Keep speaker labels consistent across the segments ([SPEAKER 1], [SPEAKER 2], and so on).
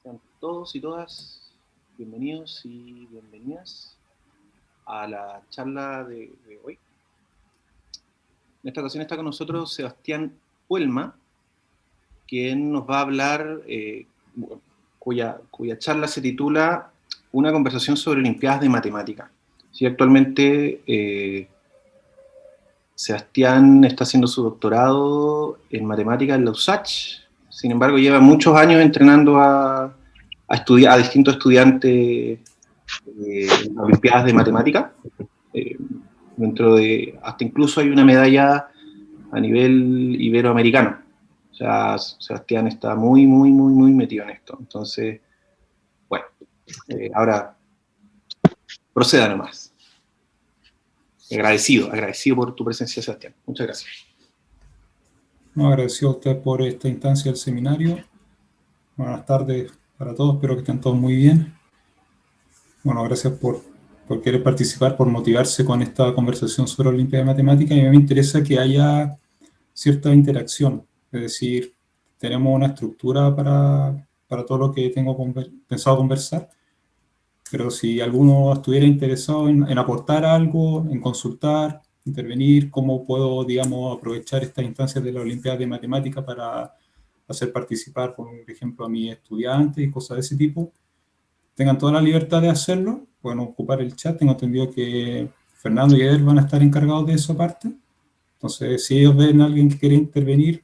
[SPEAKER 1] Sean todos y todas bienvenidos y bienvenidas a la charla de hoy. En esta ocasión está con nosotros Sebastián Puelma, quien nos va a hablar, cuya charla se titula Una conversación sobre Olimpiadas de Matemática. Sí, actualmente Sebastián está haciendo su doctorado en matemática en la USACH, sin embargo lleva muchos años entrenando a distintos estudiantes en Olimpiadas de Matemática. Hasta incluso hay una medalla a nivel iberoamericano. O sea, Sebastián está muy metido en esto. Entonces, bueno, ahora proceda nomás. Agradecido por tu presencia, Sebastián. Muchas gracias.
[SPEAKER 2] No, agradecido a usted por esta instancia del seminario. Buenas tardes para todos, espero que estén todos muy bien. Bueno, gracias por querer participar, por motivarse con esta conversación sobre Olimpiada de Matemática. Y a mí me interesa que haya cierta interacción, es decir, tenemos una estructura para todo lo que tengo pensado conversar, pero si alguno estuviera interesado en aportar algo, en consultar, intervenir, cómo puedo, digamos, aprovechar estas instancias de la Olimpiada de Matemática para hacer participar, por ejemplo, a mis estudiantes y cosas de ese tipo, tengan toda la libertad de hacerlo, pueden ocupar el chat. Tengo entendido que Fernando y Eder van a estar encargados de esa parte. Entonces, si ellos ven a alguien que quiere intervenir,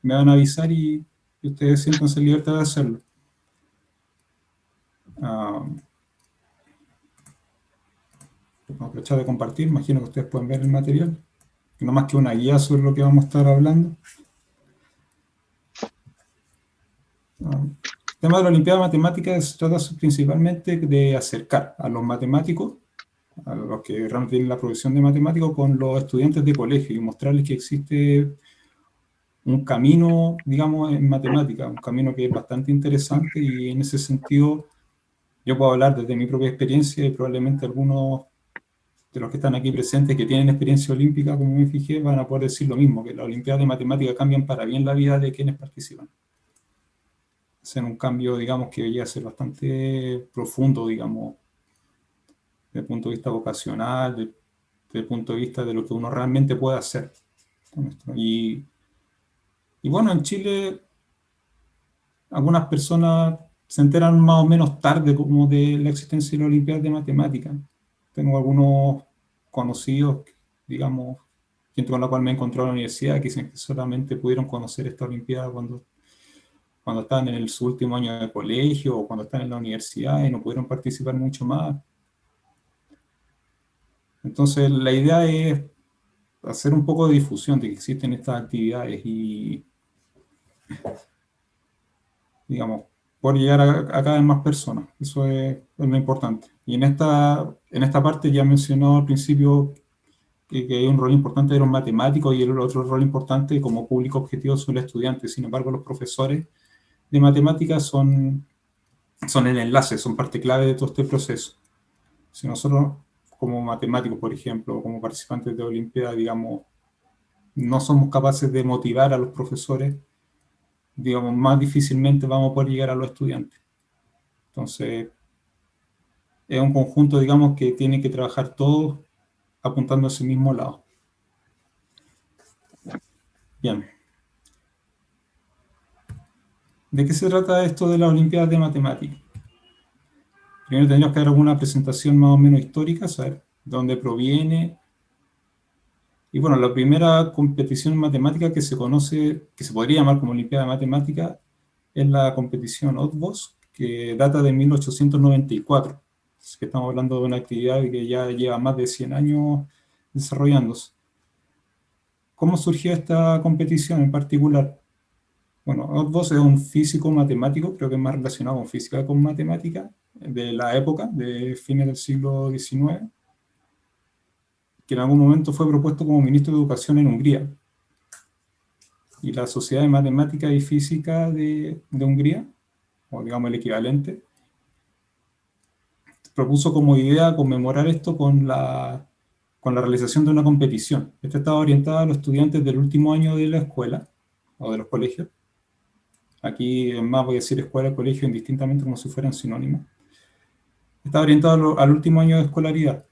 [SPEAKER 2] me van a avisar y ustedes siéntanse en libertad de hacerlo. Vamos a aprovechar de compartir, imagino que ustedes pueden ver el material, no más que una guía sobre lo que vamos a estar hablando. El tema de la Olimpiada de Matemáticas se trata principalmente de acercar a los matemáticos, a los que realmente tienen la profesión de matemáticos, con los estudiantes de colegio y mostrarles que existe un camino, digamos, en matemática, un camino que es bastante interesante. Y en ese sentido yo puedo hablar desde mi propia experiencia, y probablemente algunos de los que están aquí presentes que tienen experiencia olímpica, como me fijé, van a poder decir lo mismo, que las Olimpiadas de Matemática cambian para bien la vida de quienes participan. Hacen un cambio, digamos, que llega a ser bastante profundo, digamos, desde el punto de vista vocacional, desde el punto de vista de lo que uno realmente puede hacer con esto. Y bueno, en Chile algunas personas se enteran más o menos tarde como de la existencia de la Olimpiada de Matemáticas. Tengo algunos conocidos, digamos, gente con la cual me he encontrado en la universidad, que dicen que solamente pudieron conocer esta Olimpiada cuando estaban en su último año de colegio o cuando están en la universidad y no pudieron participar mucho más. Entonces, la idea es hacer un poco de difusión de que existen estas actividades y, digamos, poder llegar a cada vez más personas. Eso es lo importante. Y en esta parte ya he mencionado al principio que hay un rol importante de los matemáticos, y el otro rol importante como público objetivo son los estudiantes. Sin embargo, los profesores de matemáticas son el enlace, son parte clave de todo este proceso. Si nosotros, como matemáticos, por ejemplo, como participantes de Olimpiada, digamos, no somos capaces de motivar a los profesores, digamos, más difícilmente vamos a poder llegar a los estudiantes. Entonces, es un conjunto, digamos, que tiene que trabajar todos apuntando a ese mismo lado. Bien. ¿De qué se trata esto de las Olimpiadas de Matemáticas? Primero tendríamos que dar alguna presentación más o menos histórica, saber de dónde proviene. Y bueno, la primera competición en matemática que se conoce, que se podría llamar como Olimpiada de Matemática, es la competición OTBOS, que data de 1894. Así que estamos hablando de una actividad que ya lleva más de 100 años desarrollándose. ¿Cómo surgió esta competición en particular? Bueno, OTBOS es un físico matemático, creo que es más relacionado con física que con matemática, de la época, de fines del siglo XIX, que en algún momento fue propuesto como ministro de Educación en Hungría. Y la Sociedad de Matemática y Física de Hungría, o digamos el equivalente, propuso como idea conmemorar esto con la realización de una competición. Esta estaba orientada a los estudiantes del último año de la escuela, o de los colegios, aquí en más voy a decir escuela y colegio indistintamente como si fueran sinónimos, estaba orientado al último año de escolaridad.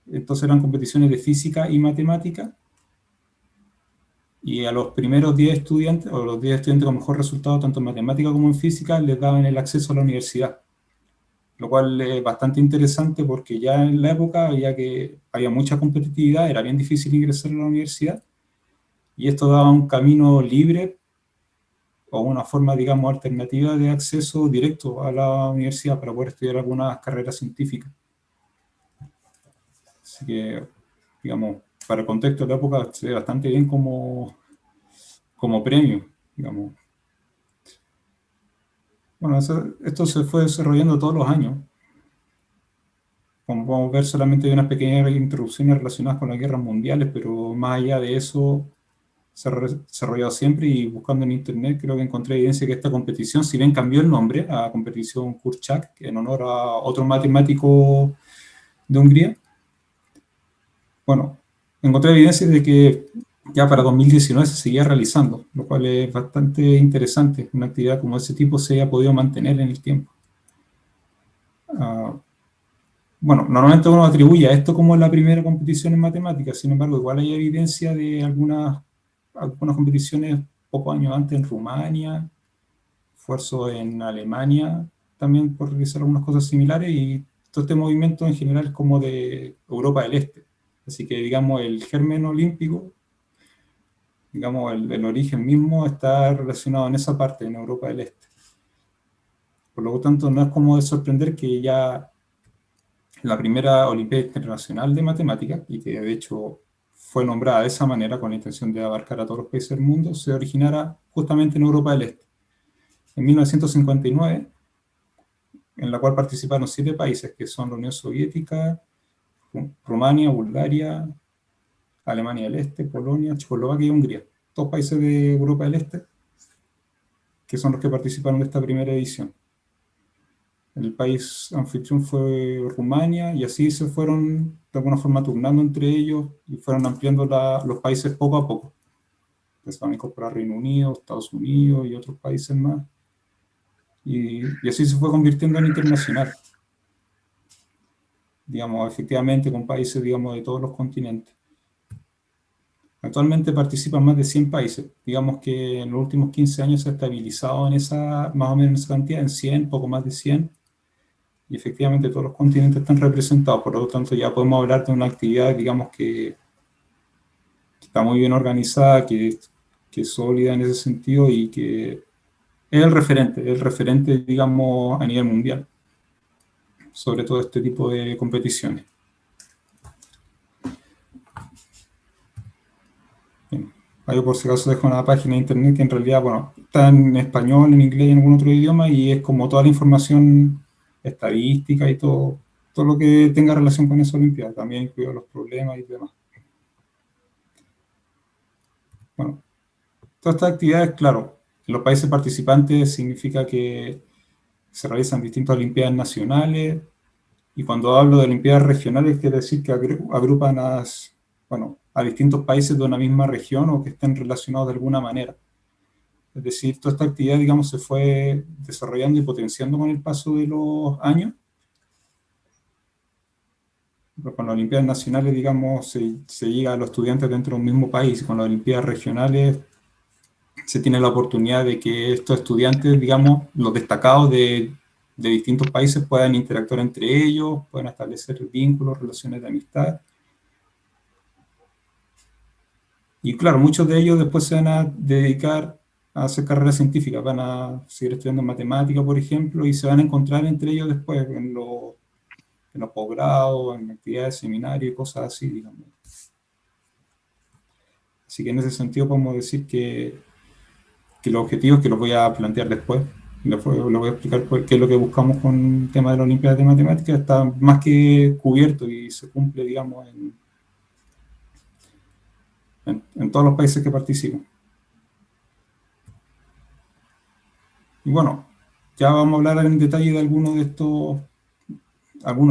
[SPEAKER 2] Entonces eran competiciones de física y matemática, y a los primeros 10 estudiantes, o los 10 estudiantes con mejor resultado, tanto en matemática como en física, les daban el acceso a la universidad. Lo cual es bastante interesante porque ya en la época había mucha competitividad, era bien difícil ingresar a la universidad, y esto daba un camino libre o una forma, digamos, alternativa de acceso directo a la universidad para poder estudiar algunas carreras científicas. Así que, digamos, para el contexto de la época, se ve bastante bien como premio, digamos. Bueno, esto se fue desarrollando todos los años. Como podemos ver, solamente hay unas pequeñas introducciones relacionadas con las guerras mundiales, pero más allá de eso, se ha desarrollado siempre, y buscando en internet creo que encontré evidencia que esta competición, si bien cambió el nombre a competición Kurchak, en honor a otro matemático de Hungría, bueno, encontré evidencia de que ya para 2019 se seguía realizando, lo cual es bastante interesante. Una actividad como ese tipo se haya podido mantener en el tiempo. Bueno, normalmente uno atribuye a esto como la primera competición en matemáticas, sin embargo, igual hay evidencia de algunas competiciones pocos años antes en Rumania, esfuerzo en Alemania, también por realizar algunas cosas similares, y todo este movimiento en general es como de Europa del Este. Así que, digamos, el germen olímpico, digamos, el origen mismo está relacionado en esa parte, en Europa del Este. Por lo tanto, no es como de sorprender que ya la primera Olimpiada Internacional de Matemáticas, y que de hecho fue nombrada de esa manera con la intención de abarcar a todos los países del mundo, se originara justamente en Europa del Este. En 1959, en la cual participaron 7 países, que son la Unión Soviética, Rumania, Bulgaria, Alemania del Este, Polonia, Checoslovaquia y Hungría. Todos países de Europa del Este, que son los que participaron de esta primera edición. El país anfitrión fue Rumania, y así se fueron de alguna forma turnando entre ellos y fueron ampliando los países poco a poco. Se van a incorporar Reino Unido, Estados Unidos y otros países más. Y así se fue convirtiendo en internacional. Digamos, efectivamente, con países, digamos, de todos los continentes. Actualmente participan más de 100 países. Digamos que en los últimos 15 años se ha estabilizado en esa, más o menos en esa cantidad, en 100, poco más de 100. Y efectivamente todos los continentes están representados, por lo tanto ya podemos hablar de una actividad, digamos, que está muy bien organizada, que es sólida en ese sentido, y que es el referente, digamos, a nivel mundial, sobre todo este tipo de competiciones. Bien. Ahí por si acaso dejo una página de internet que en realidad, bueno, está en español, en inglés y en algún otro idioma, y es como toda la información estadística y todo lo que tenga relación con esa Olimpiada, también incluidos los problemas y demás. Bueno, todas estas actividades, claro, en los países participantes significa que se realizan distintas Olimpiadas nacionales, y cuando hablo de Olimpiadas regionales quiere decir que agrupan a distintos países de una misma región o que estén relacionados de alguna manera. Es decir, toda esta actividad, digamos, se fue desarrollando y potenciando con el paso de los años. Con las Olimpiadas nacionales, digamos, se llega a los estudiantes dentro de un mismo país. Con las Olimpiadas regionales se tiene la oportunidad de que estos estudiantes, digamos, los destacados de distintos países puedan interactuar entre ellos, puedan establecer vínculos, relaciones de amistad. Y claro, muchos de ellos después se van a dedicar a hacer carreras científicas, van a seguir estudiando matemática, por ejemplo, y se van a encontrar entre ellos después en los posgrados, en actividades de seminario y cosas así, digamos. Así que en ese sentido podemos decir que los objetivos, que los voy a plantear después, les voy a explicar qué es lo que buscamos con el tema de la Olimpiada de Matemáticas, está más que cubierto y se cumple, digamos, en todos los países que participan. Y bueno, ya vamos a hablar en detalle de algunos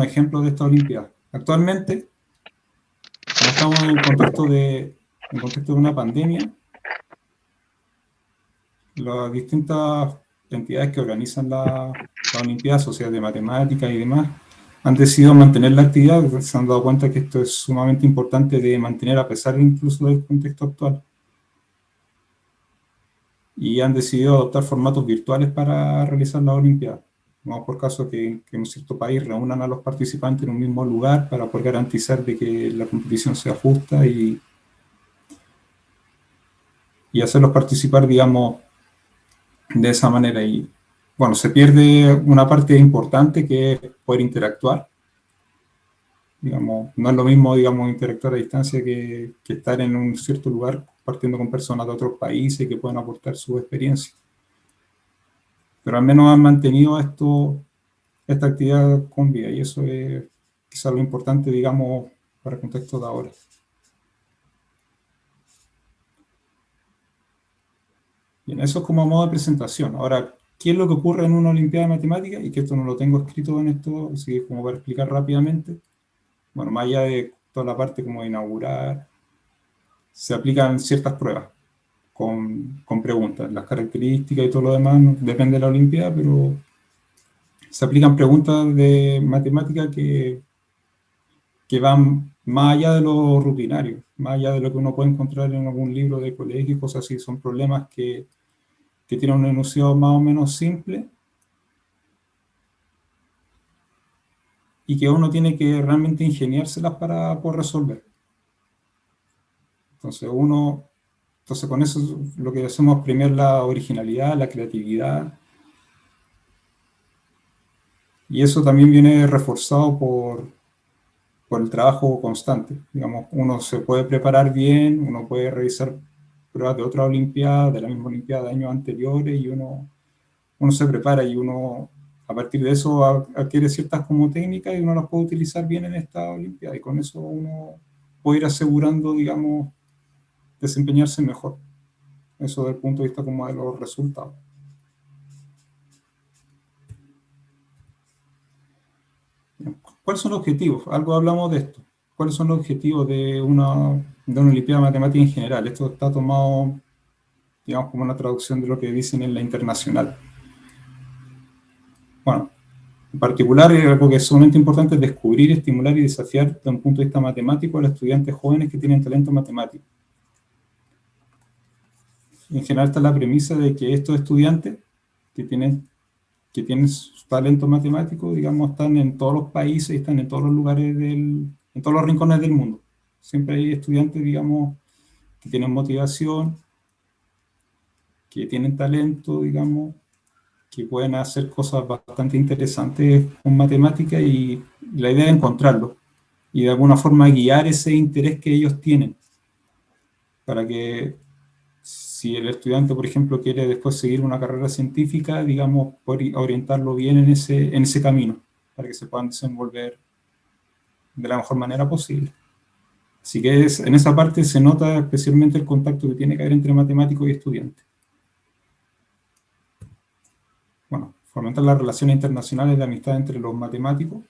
[SPEAKER 2] ejemplos de estas Olimpiadas. Actualmente, como estamos en contexto de una pandemia, las distintas entidades que organizan la Olimpiada, sociedades de matemáticas y demás, han decidido mantener la actividad, se han dado cuenta que esto es sumamente importante de mantener a pesar incluso del contexto actual. Y han decidido adoptar formatos virtuales para realizar la Olimpiada. No por caso que en un cierto país reúnan a los participantes en un mismo lugar para poder garantizar de que la competición sea justa y hacerlos participar, digamos, de esa manera. Y bueno, se pierde una parte importante que es poder interactuar. Digamos, no es lo mismo, digamos, interactuar a distancia que estar en un cierto lugar compartiendo con personas de otros países que pueden aportar su experiencia. Pero al menos han mantenido esta actividad con vida y eso es quizás lo importante, digamos, para el contexto de ahora. Bien, eso es como a modo de presentación. Ahora, ¿qué es lo que ocurre en una Olimpiada de Matemáticas? Y que esto no lo tengo escrito en esto, así que como para explicar rápidamente. Bueno, más allá de toda la parte como de inaugurar, se aplican ciertas pruebas con preguntas. Las características y todo lo demás depende de la Olimpiada, pero se aplican preguntas de matemática que van más allá de lo rutinario, más allá de lo que uno puede encontrar en algún libro de colegio y cosas así. Son problemas que tienen un enunciado más o menos simple y que uno tiene que realmente ingeniárselas para poder resolver. Entonces con eso lo que hacemos es premiar la originalidad, la creatividad, y eso también viene reforzado por el trabajo constante. Digamos, uno se puede preparar bien, uno puede revisar pruebas de otra Olimpiada, de la misma Olimpiada de años anteriores, y uno se prepara y uno a partir de eso adquiere ciertas como técnicas y uno las puede utilizar bien en esta Olimpiada, y con eso uno puede ir asegurando, digamos, desempeñarse mejor. Eso desde el punto de vista como de los resultados. ¿Cuáles son los objetivos? Algo hablamos de esto. ¿Cuáles son los objetivos de una Olimpiada de Matemática en general? Esto está tomado, digamos, como una traducción de lo que dicen en la internacional. Bueno, en particular, algo que es sumamente importante es descubrir, estimular y desafiar desde un punto de vista matemático a los estudiantes jóvenes que tienen talento matemático. En general está la premisa de que estos estudiantes que tienen su talento matemático, digamos, están en todos los países, están en todos los lugares, en todos los rincones del mundo. Siempre hay estudiantes, digamos, que tienen motivación, que tienen talento, digamos, que pueden hacer cosas bastante interesantes con matemática, y la idea es encontrarlo y de alguna forma guiar ese interés que ellos tienen para que si el estudiante, por ejemplo, quiere después seguir una carrera científica, digamos, poder orientarlo bien en ese camino para que se puedan desenvolver de la mejor manera posible. Así que en esa parte se nota especialmente el contacto que tiene que haber entre matemático y estudiante. Bueno, fomentar las relaciones internacionales de amistad entre los matemáticos.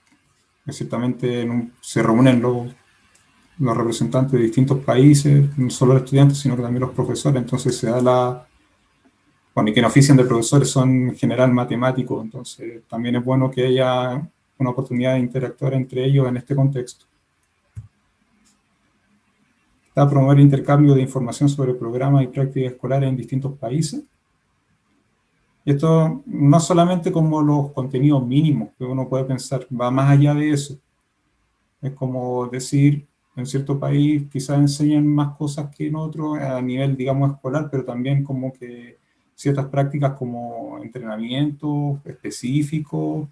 [SPEAKER 2] Ciertamente se reúnen los representantes de distintos países, no solo los estudiantes, sino que también los profesores. Entonces se da bueno, y quienes ofician de profesores son en general matemáticos, entonces también es bueno que haya una oportunidad de interactuar entre ellos en este contexto. Está promover intercambio de información sobre programas y prácticas escolares en distintos países. Esto no solamente como los contenidos mínimos que uno puede pensar, va más allá de eso. Es como decir, en cierto país quizás enseñan más cosas que en otro a nivel, digamos, escolar, pero también como que ciertas prácticas como entrenamiento específico,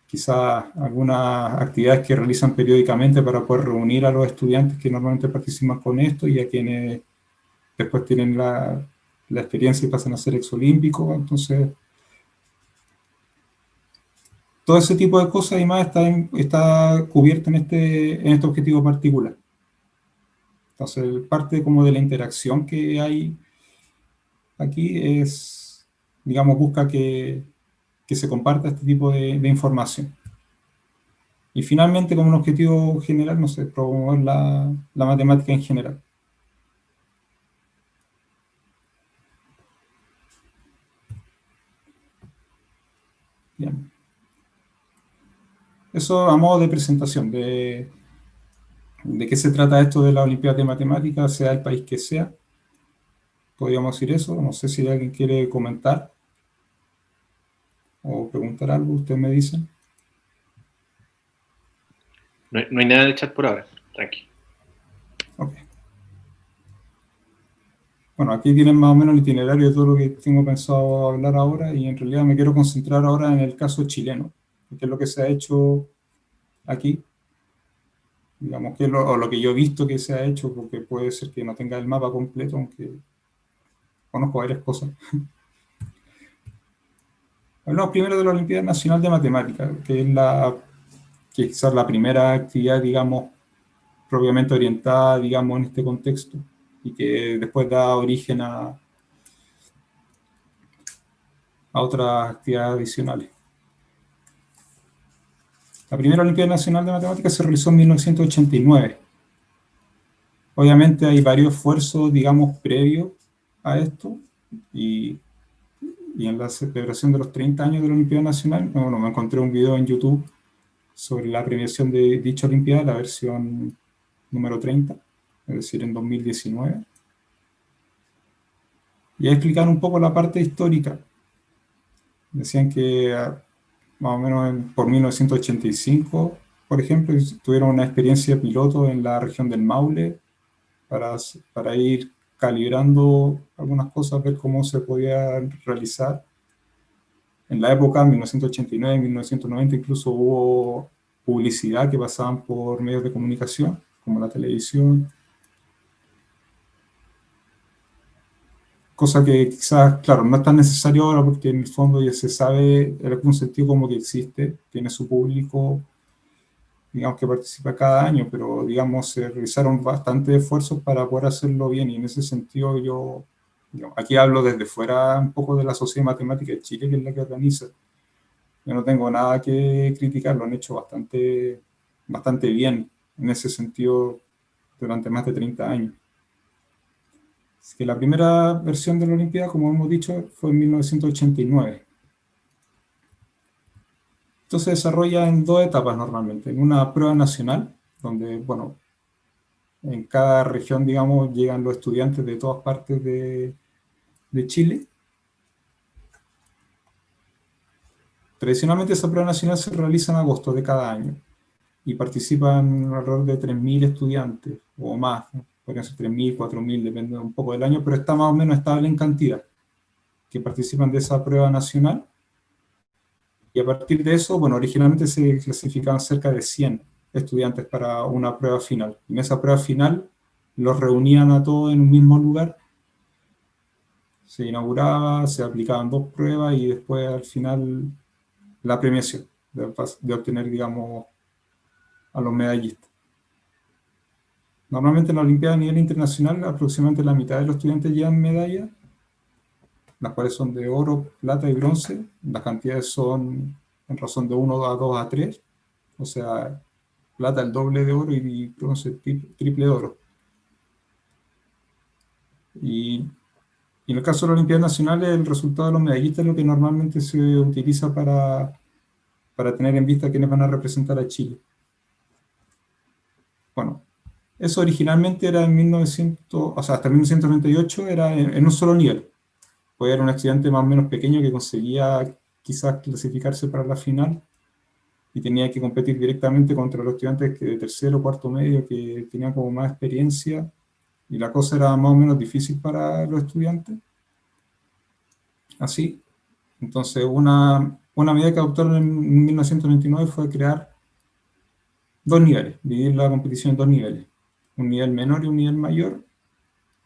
[SPEAKER 2] quizás algunas actividades que realizan periódicamente para poder reunir a los estudiantes que normalmente participan con esto y a quienes después tienen la experiencia y pasan a ser exolímpicos. Entonces, todo ese tipo de cosas y más está cubierto en este objetivo particular. Entonces, parte como de la interacción que hay aquí es, digamos, busca que se comparta este tipo de información. Y finalmente, como un objetivo general, no sé, promover la matemática en general. Bien. Eso a modo de presentación, de qué se trata esto de la Olimpiada de Matemáticas, sea el país que sea. Podríamos decir eso. No sé si alguien quiere comentar o preguntar algo, ustedes me dicen.
[SPEAKER 1] No hay nada en el chat por ahora, tranqui.
[SPEAKER 2] Ok. Bueno, aquí tienen más o menos el itinerario de todo lo que tengo pensado hablar ahora, y en realidad me quiero concentrar ahora en el caso chileno, que es lo que se ha hecho aquí, digamos, que o lo que yo he visto que se ha hecho, porque puede ser que no tenga el mapa completo, aunque conozco varias cosas. Hablamos primero de la Olimpiada Nacional de Matemáticas, que es quizás la primera actividad, digamos, propiamente orientada, digamos, en este contexto, y que después da origen a otras actividades adicionales. La primera Olimpiada Nacional de Matemáticas se realizó en 1989. Obviamente hay varios esfuerzos, digamos, previos a esto, y en la celebración de los 30 años de la Olimpiada Nacional, bueno, me encontré un video en YouTube sobre la premiación de dicha Olimpiada, la versión número 30, es decir, en 2019. Y ahí explicaron un poco la parte histórica. Decían que más o menos por 1985, por ejemplo, tuvieron una experiencia piloto en la región del Maule para ir calibrando algunas cosas, ver cómo se podía realizar. En la época, 1989, 1990, incluso hubo publicidad que pasaban por medios de comunicación, como la televisión. Cosa que quizás, claro, no es tan necesario ahora porque en el fondo ya se sabe, en algún sentido, como que existe, tiene su público, digamos, que participa cada año, pero digamos, se realizaron bastantes esfuerzos para poder hacerlo bien, y en ese sentido aquí hablo desde fuera un poco de la Sociedad de Matemáticas de Chile, que es la que organiza. Yo no tengo nada que criticar, lo han hecho bastante bien en ese sentido durante más de 30 años. Así que la primera versión de la Olimpiada, como hemos dicho, fue en 1989. Esto se desarrolla en dos etapas normalmente. En una prueba nacional, donde, bueno, en cada región, digamos, llegan los estudiantes de todas partes de Chile. Tradicionalmente esa prueba nacional se realiza en agosto de cada año y participan alrededor de 3.000 estudiantes o más. Podrían ser 3.000, 4.000, depende un poco del año, pero está más o menos estable en cantidad que participan de esa prueba nacional. Y a partir de eso, bueno, originalmente se clasificaban cerca de 100 estudiantes para una prueba final. En esa prueba final los reunían a todos en un mismo lugar, se inauguraba, se aplicaban dos pruebas y después al final la premiación de obtener, digamos, a los medallistas. Normalmente en la Olimpiada a nivel internacional aproximadamente la mitad de los estudiantes llevan medallas, las cuales son de oro, plata y bronce. Las cantidades son en razón de 1 a 2 a 3, o sea, plata el doble de oro y bronce triple de oro. Y en el caso de las Olimpiadas Nacionales, el resultado de los medallistas es lo que normalmente se utiliza para tener en vista quiénes van a representar a Chile. Bueno, eso originalmente era en 1900, o sea, hasta 1998 era en un solo nivel. Pues era un estudiante más o menos pequeño que conseguía quizás clasificarse para la final y tenía que competir directamente contra los estudiantes de tercero o cuarto medio que tenían como más experiencia, y la cosa era más o menos difícil para los estudiantes. Así. Entonces, una medida que adoptaron en 1999 fue crear dos niveles, dividir la competición en dos niveles, un nivel menor y un nivel mayor.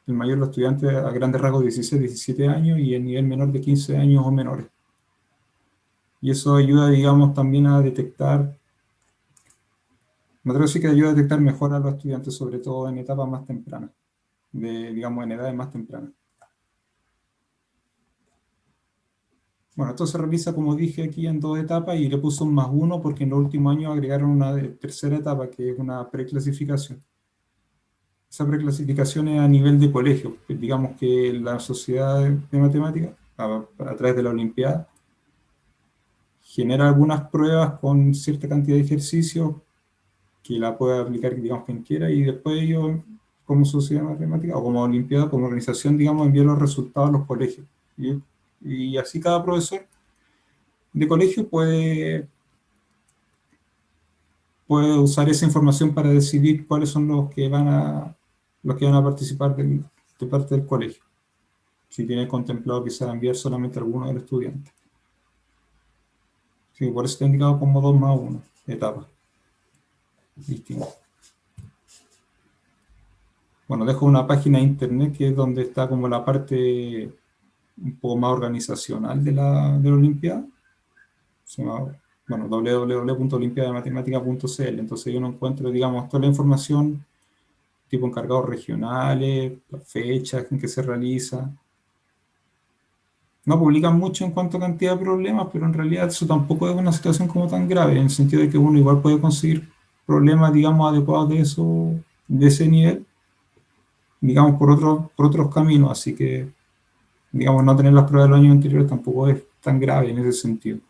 [SPEAKER 2] El mayor los estudiantes a grandes rasgos de 16, 17 años, y el nivel menor de 15 años o menores. Y eso ayuda, digamos, también a detectar, me atrevo a decir que ayuda a detectar mejor a los estudiantes, sobre todo en etapas más tempranas, digamos, en edades más tempranas. Bueno, esto se realiza, como dije aquí, en dos etapas, y le puso un +1 porque en los últimos años agregaron una tercera etapa, que es una preclasificación. Esa preclasificación es a nivel de colegio. Digamos que la Sociedad de Matemáticas, a través de la Olimpiada, genera algunas pruebas con cierta cantidad de ejercicios que la puede aplicar, digamos, quien quiera, y después ellos, como sociedad matemática, o como olimpiada, como organización, digamos, envían los resultados a los colegios. Y así cada profesor de colegio puede usar esa información para decidir cuáles son los que van a participar de parte del colegio. Si tiene contemplado quizás enviar solamente a alguno de los estudiantes. Sí, por eso está indicado como 2+1 etapas distintas. Bueno, dejo una página de internet que es donde está como la parte un poco más organizacional de la Olimpiada. Se llama, bueno, www.olimpiadamatemática.cl. Entonces yo no encuentro, digamos, toda la información, tipo encargados regionales, las fechas en que se realiza. No publican mucho en cuanto a cantidad de problemas, pero en realidad eso tampoco es una situación como tan grave, en el sentido de que uno igual puede conseguir problemas, digamos, adecuados de ese nivel, digamos, por otros caminos. Así que, digamos, no tener las pruebas de los años anteriores tampoco es tan grave en ese sentido.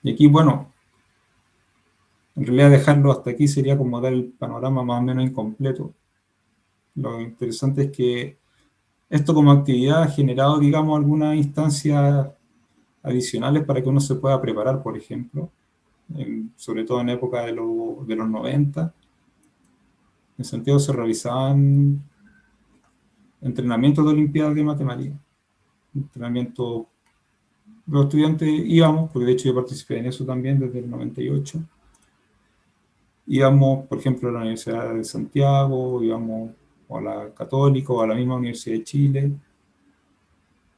[SPEAKER 2] Y aquí, bueno, en realidad dejarlo hasta aquí sería como dar el panorama más o menos incompleto. Lo interesante es que esto como actividad ha generado, digamos, algunas instancias adicionales para que uno se pueda preparar, por ejemplo, sobre todo en época de los 90. En Santiago se realizaban entrenamientos de Olimpiadas de Matemáticas. Entrenamiento, los estudiantes íbamos, porque de hecho yo participé en eso también desde el 98. Íbamos, por ejemplo, a la Universidad de Santiago, íbamos a la Católica o a la misma Universidad de Chile,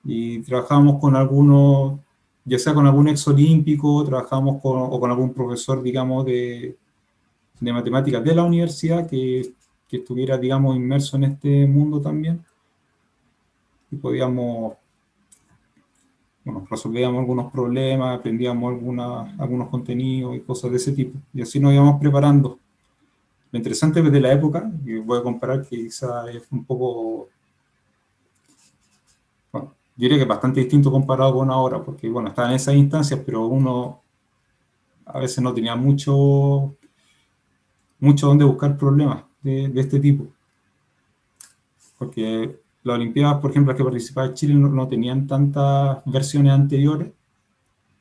[SPEAKER 2] y trabajamos con algunos, ya sea con algún exolímpico, trabajamos o con algún profesor, digamos, de matemáticas de la universidad que estuviera, digamos, inmerso en este mundo también, y podíamos, bueno, resolvíamos algunos problemas, aprendíamos algunos contenidos y cosas de ese tipo, y así nos íbamos preparando. Lo interesante de la época, y voy a comparar que quizá es un poco, bueno, diría que es bastante distinto comparado con ahora, porque bueno, estaba en esas instancias, pero uno a veces no tenía mucho donde buscar problemas de este tipo. Porque las Olimpiadas, por ejemplo, las que participaba Chile no tenían tantas versiones anteriores.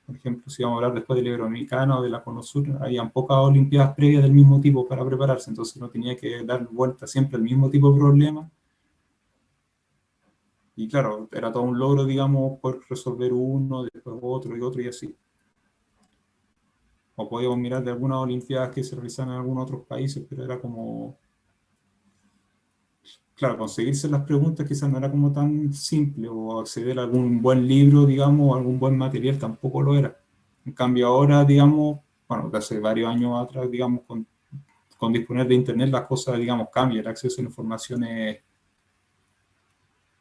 [SPEAKER 2] Por ejemplo, si vamos a hablar después del Iberoamericano o de la Conosur, habían pocas Olimpiadas previas del mismo tipo para prepararse, entonces no tenía que dar vuelta siempre al mismo tipo de problema. Y claro, era todo un logro, digamos, poder resolver uno, después otro y otro y así. O podíamos mirar de algunas Olimpiadas que se realizaban en algunos otros países, pero era como, claro, conseguirse las preguntas quizás no era como tan simple, o acceder a algún buen libro, digamos, o algún buen material tampoco lo era. En cambio ahora, digamos, bueno, de hace varios años atrás, digamos, con disponer de internet las cosas, digamos, cambian. El acceso a la información es,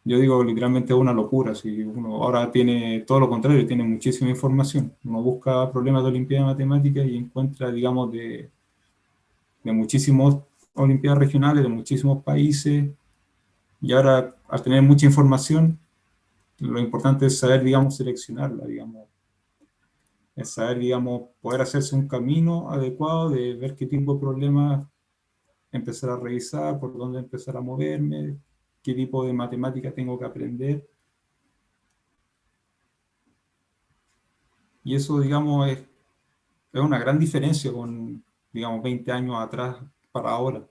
[SPEAKER 2] yo digo, literalmente es una locura. Si uno ahora tiene todo lo contrario, tiene muchísima información. Uno busca problemas de Olimpiada de Matemáticas y encuentra, digamos, de muchísimos Olimpiadas regionales, de muchísimos países. Y ahora, al tener mucha información, lo importante es saber, digamos, seleccionarla, digamos. Es saber, digamos, poder hacerse un camino adecuado de ver qué tipo de problemas empezar a revisar, por dónde empezar a moverme, qué tipo de matemática tengo que aprender. Y eso, digamos, es una gran diferencia con, digamos, 20 años atrás para ahora.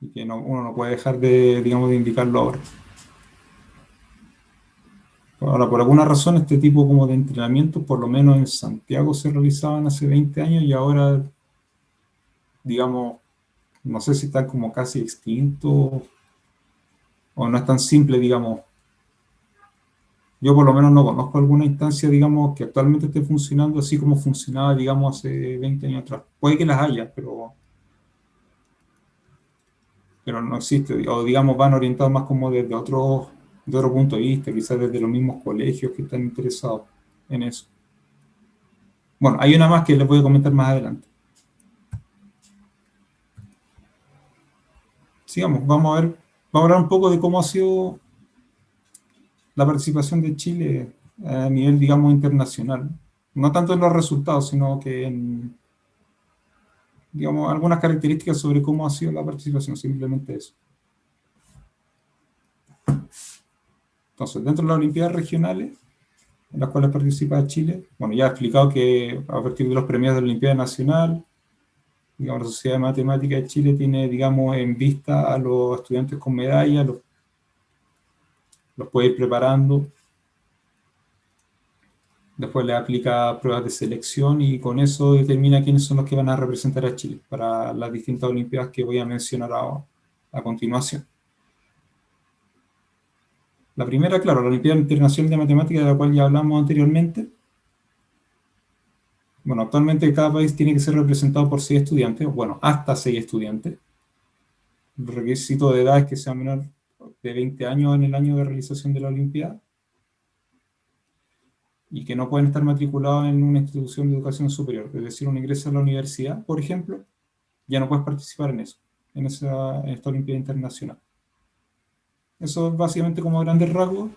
[SPEAKER 2] Y que uno no puede dejar de, digamos, de indicarlo ahora. Ahora, por alguna razón, este tipo como de entrenamientos, por lo menos en Santiago, se realizaban hace 20 años y ahora, digamos, no sé si están como casi extintos o no es tan simple, digamos. Yo por lo menos no conozco alguna instancia, digamos, que actualmente esté funcionando así como funcionaba, digamos, hace 20 años atrás. Puede que las haya, pero no existe. O digamos, van orientados más como de otro punto de vista, quizás desde los mismos colegios que están interesados en eso. Bueno, hay una más que les voy a comentar más adelante. Sigamos, vamos a hablar un poco de cómo ha sido la participación de Chile a nivel, digamos, internacional. No tanto en los resultados, sino que en, digamos, algunas características sobre cómo ha sido la participación, simplemente eso. Entonces, dentro de las Olimpiadas regionales, en las cuales participa Chile, bueno, ya he explicado que a partir de los premios de la Olimpiada Nacional, digamos, la Sociedad de Matemática de Chile tiene, digamos, en vista a los estudiantes con medalla, los puede ir preparando, después le aplica pruebas de selección y con eso determina quiénes son los que van a representar a Chile para las distintas Olimpiadas que voy a mencionar a continuación. La primera, claro, la Olimpiada Internacional de Matemáticas, de la cual ya hablamos anteriormente. Bueno, actualmente cada país tiene que ser representado por 6 estudiantes, bueno, hasta 6 estudiantes. El requisito de edad es que sea menor de 20 años en el año de realización de la Olimpiada y que no pueden estar matriculados en una institución de educación superior. Es decir, un ingreso a la universidad, por ejemplo, ya no puedes participar en eso, en esta Olimpiada Internacional. Eso es básicamente como grandes rasgos.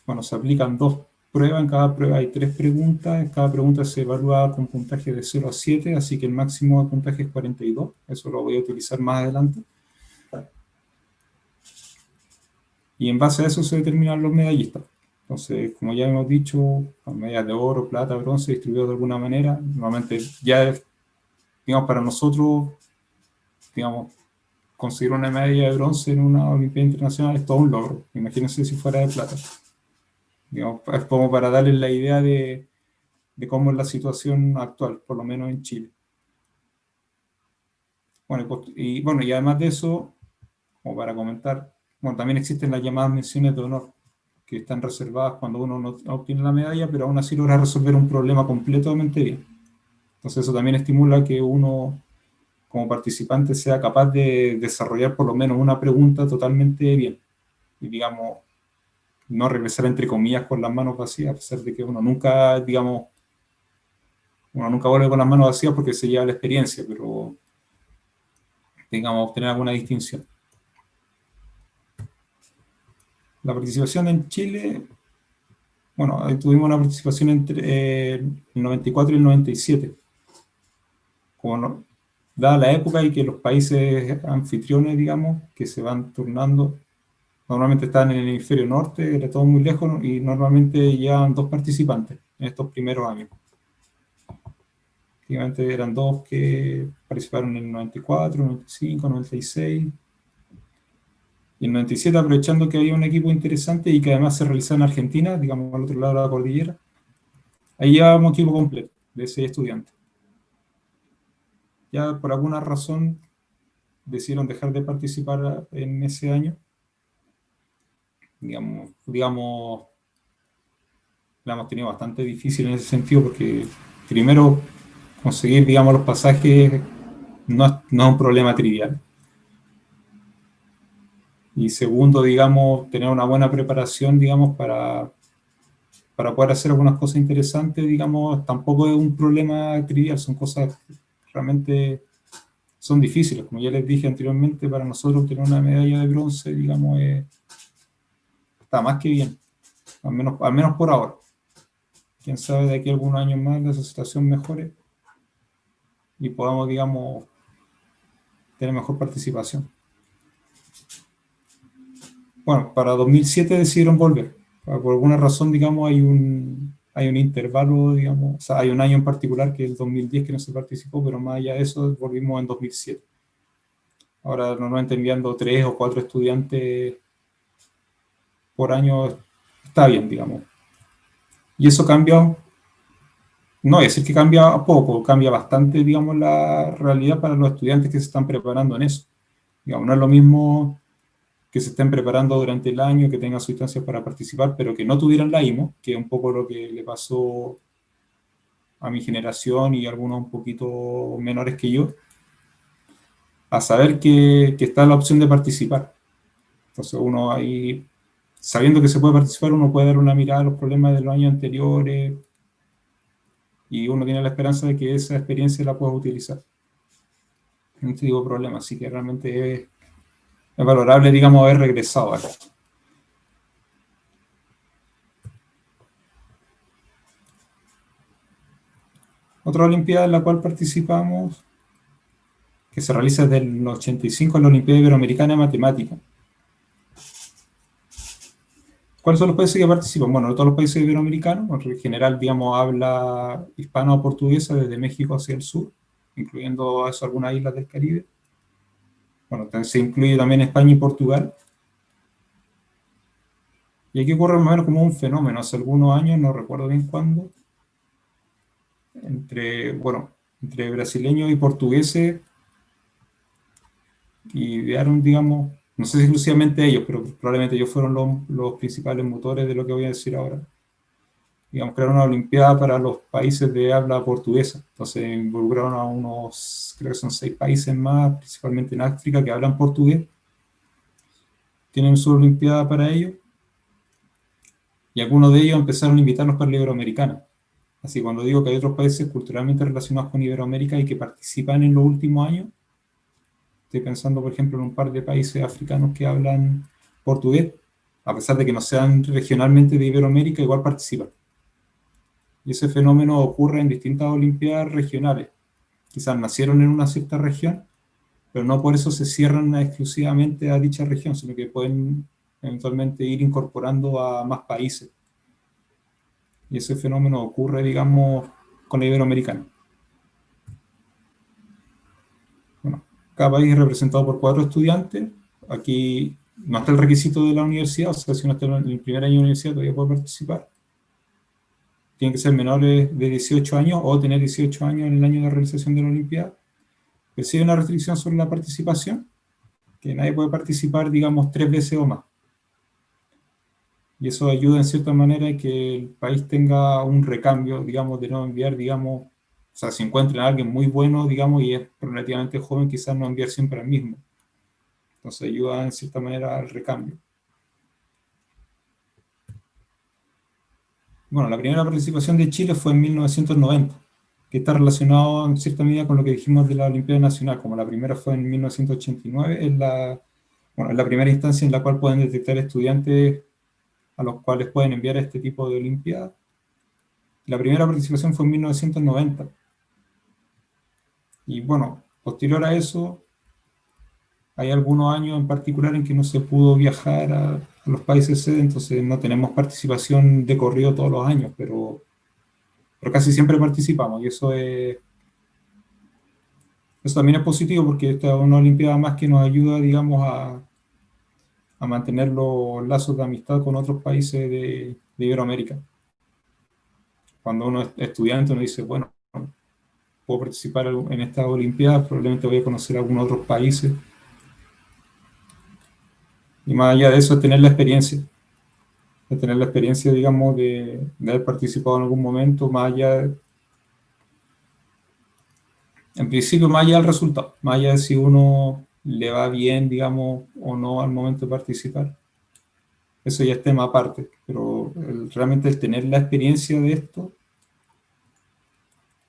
[SPEAKER 2] Bueno, se aplican 2 pruebas, en cada prueba hay 3 preguntas, en cada pregunta se evalúa con puntaje de 0 a 7, así que el máximo de puntaje es 42, eso lo voy a utilizar más adelante. Y en base a eso se determinan los medallistas. Entonces, como ya hemos dicho, las medallas de oro, plata, bronce, distribuidos de alguna manera, normalmente ya, digamos, para nosotros, digamos, conseguir una medalla de bronce en una Olimpiada Internacional es todo un logro. Imagínense si fuera de plata. Digamos, es como para darles la idea de cómo es la situación actual, por lo menos en Chile. Bueno, y además de eso, como para comentar, bueno, también existen las llamadas menciones de honor, que están reservadas cuando uno no obtiene la medalla, pero aún así logra resolver un problema completamente bien. Entonces eso también estimula que uno, como participante, sea capaz de desarrollar por lo menos una pregunta totalmente bien. Y digamos, no regresar entre comillas con las manos vacías, a pesar de que uno nunca, digamos, uno nunca vuelve con las manos vacías porque se lleva la experiencia, pero digamos, obtener alguna distinción. La participación en Chile, bueno, tuvimos una participación entre el 94 y el 97. Como no, dada la época y que los países anfitriones, digamos, que se van turnando, normalmente están en el hemisferio norte, era todo muy lejos y normalmente llevan 2 participantes en estos primeros años. Prácticamente eran 2 que participaron en el 94, 95, 96. Y en el 97, aprovechando que había un equipo interesante y que además se realizaba en Argentina, digamos al otro lado de la cordillera, ahí llevábamos equipo completo de 6 estudiantes. Ya por alguna razón decidieron dejar de participar en ese año. Digamos, la hemos tenido bastante difícil en ese sentido porque primero conseguir, digamos, los pasajes no es un problema trivial. Y segundo, digamos, tener una buena preparación, digamos, para poder hacer algunas cosas interesantes, digamos, tampoco es un problema trivial, son cosas que realmente son difíciles. Como ya les dije anteriormente, para nosotros tener una medalla de bronce, digamos, está más que bien, al menos por ahora. Quién sabe de aquí a algunos años más la situación mejore y podamos, digamos, tener mejor participación. Bueno, para 2007 decidieron volver. Por alguna razón, digamos, hay un intervalo, digamos, o sea, hay un año en particular que es el 2010 que no se participó, pero más allá de eso volvimos en 2007. Ahora normalmente enviando 3 o 4 estudiantes por año está bien, digamos. Y eso cambia, no es decir que cambia poco, cambia bastante, digamos, la realidad para los estudiantes que se están preparando en eso. Digamos, no es lo mismo que se estén preparando durante el año, que tengan sustancias para participar, pero que no tuvieran la IMO, que es un poco lo que le pasó a mi generación y algunos un poquito menores que yo, a saber que está la opción de participar. Entonces uno ahí, sabiendo que se puede participar, uno puede dar una mirada a los problemas de los años anteriores y uno tiene la esperanza de que esa experiencia la pueda utilizar en este tipo de problemas. Así que realmente es valorable, digamos, haber regresado a esto. Otra Olimpiada en la cual participamos, que se realiza desde el 85, es la Olimpiada Iberoamericana de Matemática. ¿Cuáles son los países que participan? Bueno, todos los países iberoamericanos, en general, digamos, habla hispana o portuguesa desde México hacia el sur, incluyendo eso, algunas islas del Caribe. Bueno, se incluye también España y Portugal. Y aquí ocurre más o menos como un fenómeno, hace algunos años, no recuerdo bien cuándo, entre brasileños y portugueses, y idearon, digamos, no sé si exclusivamente ellos, pero probablemente ellos fueron los principales motores de lo que voy a decir ahora. Digamos, crearon una olimpiada para los países de habla portuguesa. Entonces involucraron a unos, creo que son 6 países más, principalmente en África, que hablan portugués. Tienen su olimpiada para ellos. Y algunos de ellos empezaron a invitarnos para la Iberoamericana. Así que cuando digo que hay otros países culturalmente relacionados con Iberoamérica y que participan en los últimos años, estoy pensando, por ejemplo, en un par de países africanos que hablan portugués, a pesar de que no sean regionalmente de Iberoamérica, igual participan. Y ese fenómeno ocurre en distintas olimpiadas regionales. Quizás nacieron en una cierta región, pero no por eso se cierran exclusivamente a dicha región, sino que pueden eventualmente ir incorporando a más países. Y ese fenómeno ocurre, digamos, con la Iberoamericana. Bueno, cada país es representado por 4 estudiantes. Aquí no está el requisito de la universidad, o sea, si uno está en el primer año de universidad todavía puede participar. Tienen que ser menores de 18 años o tener 18 años en el año de realización de la Olimpiada. Pero sí hay una restricción sobre la participación, que nadie puede participar, digamos, 3 veces o más. Y eso ayuda en cierta manera a que el país tenga un recambio, digamos, de no enviar, digamos, o sea, si encuentran a alguien muy bueno, digamos, y es relativamente joven, quizás no enviar siempre al mismo. Entonces ayuda en cierta manera al recambio. Bueno, la primera participación de Chile fue en 1990, que está relacionado en cierta medida con lo que dijimos de la Olimpiada Nacional, como la primera fue en 1989, es la primera instancia en la cual pueden detectar estudiantes a los cuales pueden enviar a este tipo de Olimpiadas. La primera participación fue en 1990. Y bueno, posterior a eso, hay algunos años en particular en que no se pudo viajar a los países sede, entonces no tenemos participación de corrido todos los años, pero casi siempre participamos, y eso también es positivo porque esta es una Olimpiada más que nos ayuda, digamos, a mantener los lazos de amistad con otros países de Iberoamérica. Cuando uno es estudiante, uno dice, bueno, puedo participar en estas Olimpiadas, probablemente voy a conocer algunos otros países. Y más allá de eso, es tener la experiencia. Es tener la experiencia, digamos, de haber participado en algún momento, más allá, en principio, más allá del resultado, más allá de si uno le va bien, digamos, o no al momento de participar. Eso ya es tema aparte, pero realmente el tener la experiencia de esto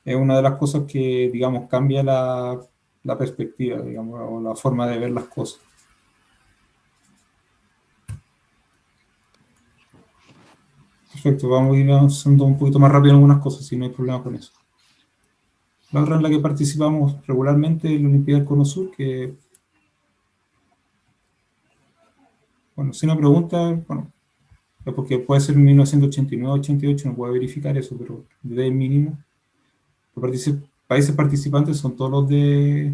[SPEAKER 2] es una de las cosas que, digamos, cambia la perspectiva, digamos, o la forma de ver las cosas. Perfecto, vamos a ir avanzando un poquito más rápido en algunas cosas, si no hay problema con eso. La otra en la que participamos regularmente es la Olimpiada del Cono Sur, que, bueno, si una pregunta, bueno, es porque puede ser 1989, 88, no puedo verificar eso, pero desde el mínimo. Los países participantes son todos los de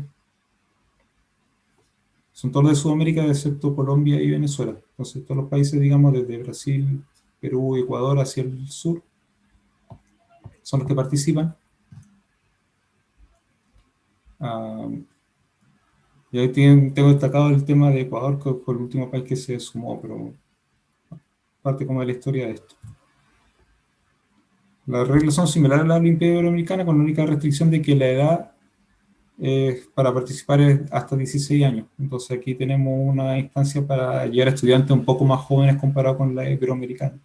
[SPEAKER 2] Sudamérica, excepto Colombia y Venezuela. Entonces, todos los países, digamos, desde Brasil, Perú, Ecuador hacia el sur, son los que participan. Y ahí tengo destacado el tema de Ecuador, que fue el último país que se sumó, pero parte como de la historia de esto. Las reglas son similares a la Olimpiada Iberoamericana, con la única restricción de que la edad para participar es hasta 16 años. Entonces aquí tenemos una instancia para llegar a estudiantes un poco más jóvenes comparado con la Iberoamericana.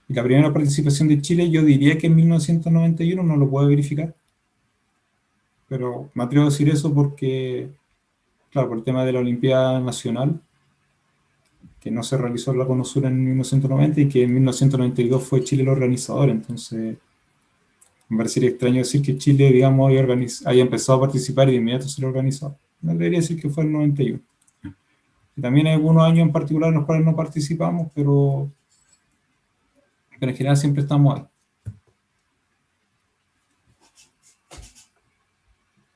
[SPEAKER 2] Y la primera participación de Chile yo diría que en 1991, no lo puedo verificar, pero me atrevo a decir eso porque, claro, por el tema de la Olimpiada Nacional, que no se realizó la CONUSUR en 1990 y que en 1992 fue Chile el organizador, entonces Me parecería extraño decir que Chile, digamos, haya empezado a participar y de inmediato se lo organizó. No debería decir que fue el 91. Y también hay algunos años en particular en los cuales no participamos, pero en general siempre estamos ahí.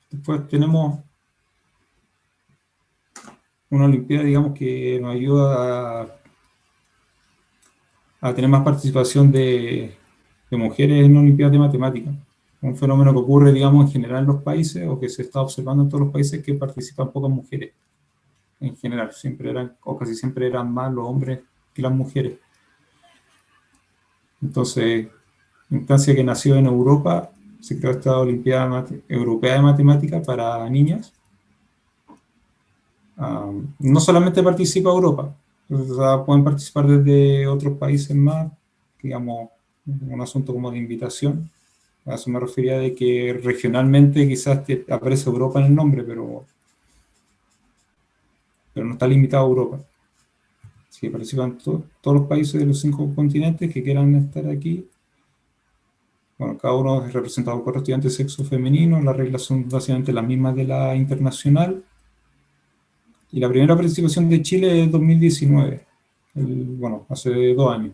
[SPEAKER 2] Después tenemos una Olimpiada, digamos, que nos ayuda a tener más participación de mujeres en Olimpiadas de Matemáticas. Un fenómeno que ocurre, digamos, en general en los países, o que se está observando en todos los países, que participan pocas mujeres. En general, siempre eran, o casi siempre eran más los hombres que las mujeres. Entonces, instancia que nació en Europa, se creó esta Olimpiada Europea de Matemáticas para niñas. No solamente participa Europa, o sea, pueden participar desde otros países más, digamos, un asunto como de invitación. A eso me refería de que regionalmente quizás aparece Europa en el nombre, pero no está limitado a Europa. Así que participan todos los países de los 5 continentes que quieran estar aquí. Bueno, cada uno es representado por estudiantes de sexo femenino, las reglas son básicamente las mismas de la internacional. Y la primera participación de Chile es 2019, bueno, hace 2 años.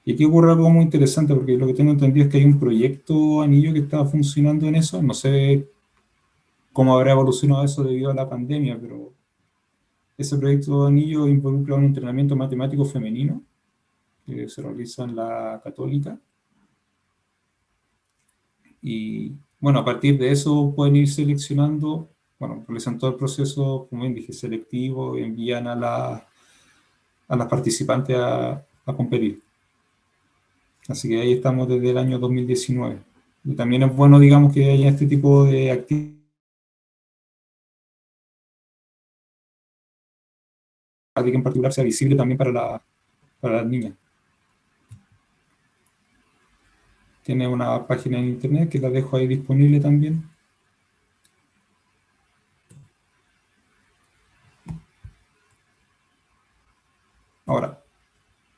[SPEAKER 2] Y aquí ocurre algo muy interesante, porque lo que tengo entendido es que hay un proyecto anillo que estaba funcionando en eso. No sé cómo habrá evolucionado eso debido a la pandemia, pero ese proyecto anillo involucra un entrenamiento matemático femenino que se realiza en la Católica. Y bueno, a partir de eso pueden ir seleccionando, bueno, realizan todo el proceso, como bien dije, selectivo, y envían a las participantes a competir. Así que ahí estamos desde el año 2019. Y también es bueno, digamos, que haya este tipo de actividades que en particular sea visible también para las niñas. Tiene una página en internet que la dejo ahí disponible también. Ahora,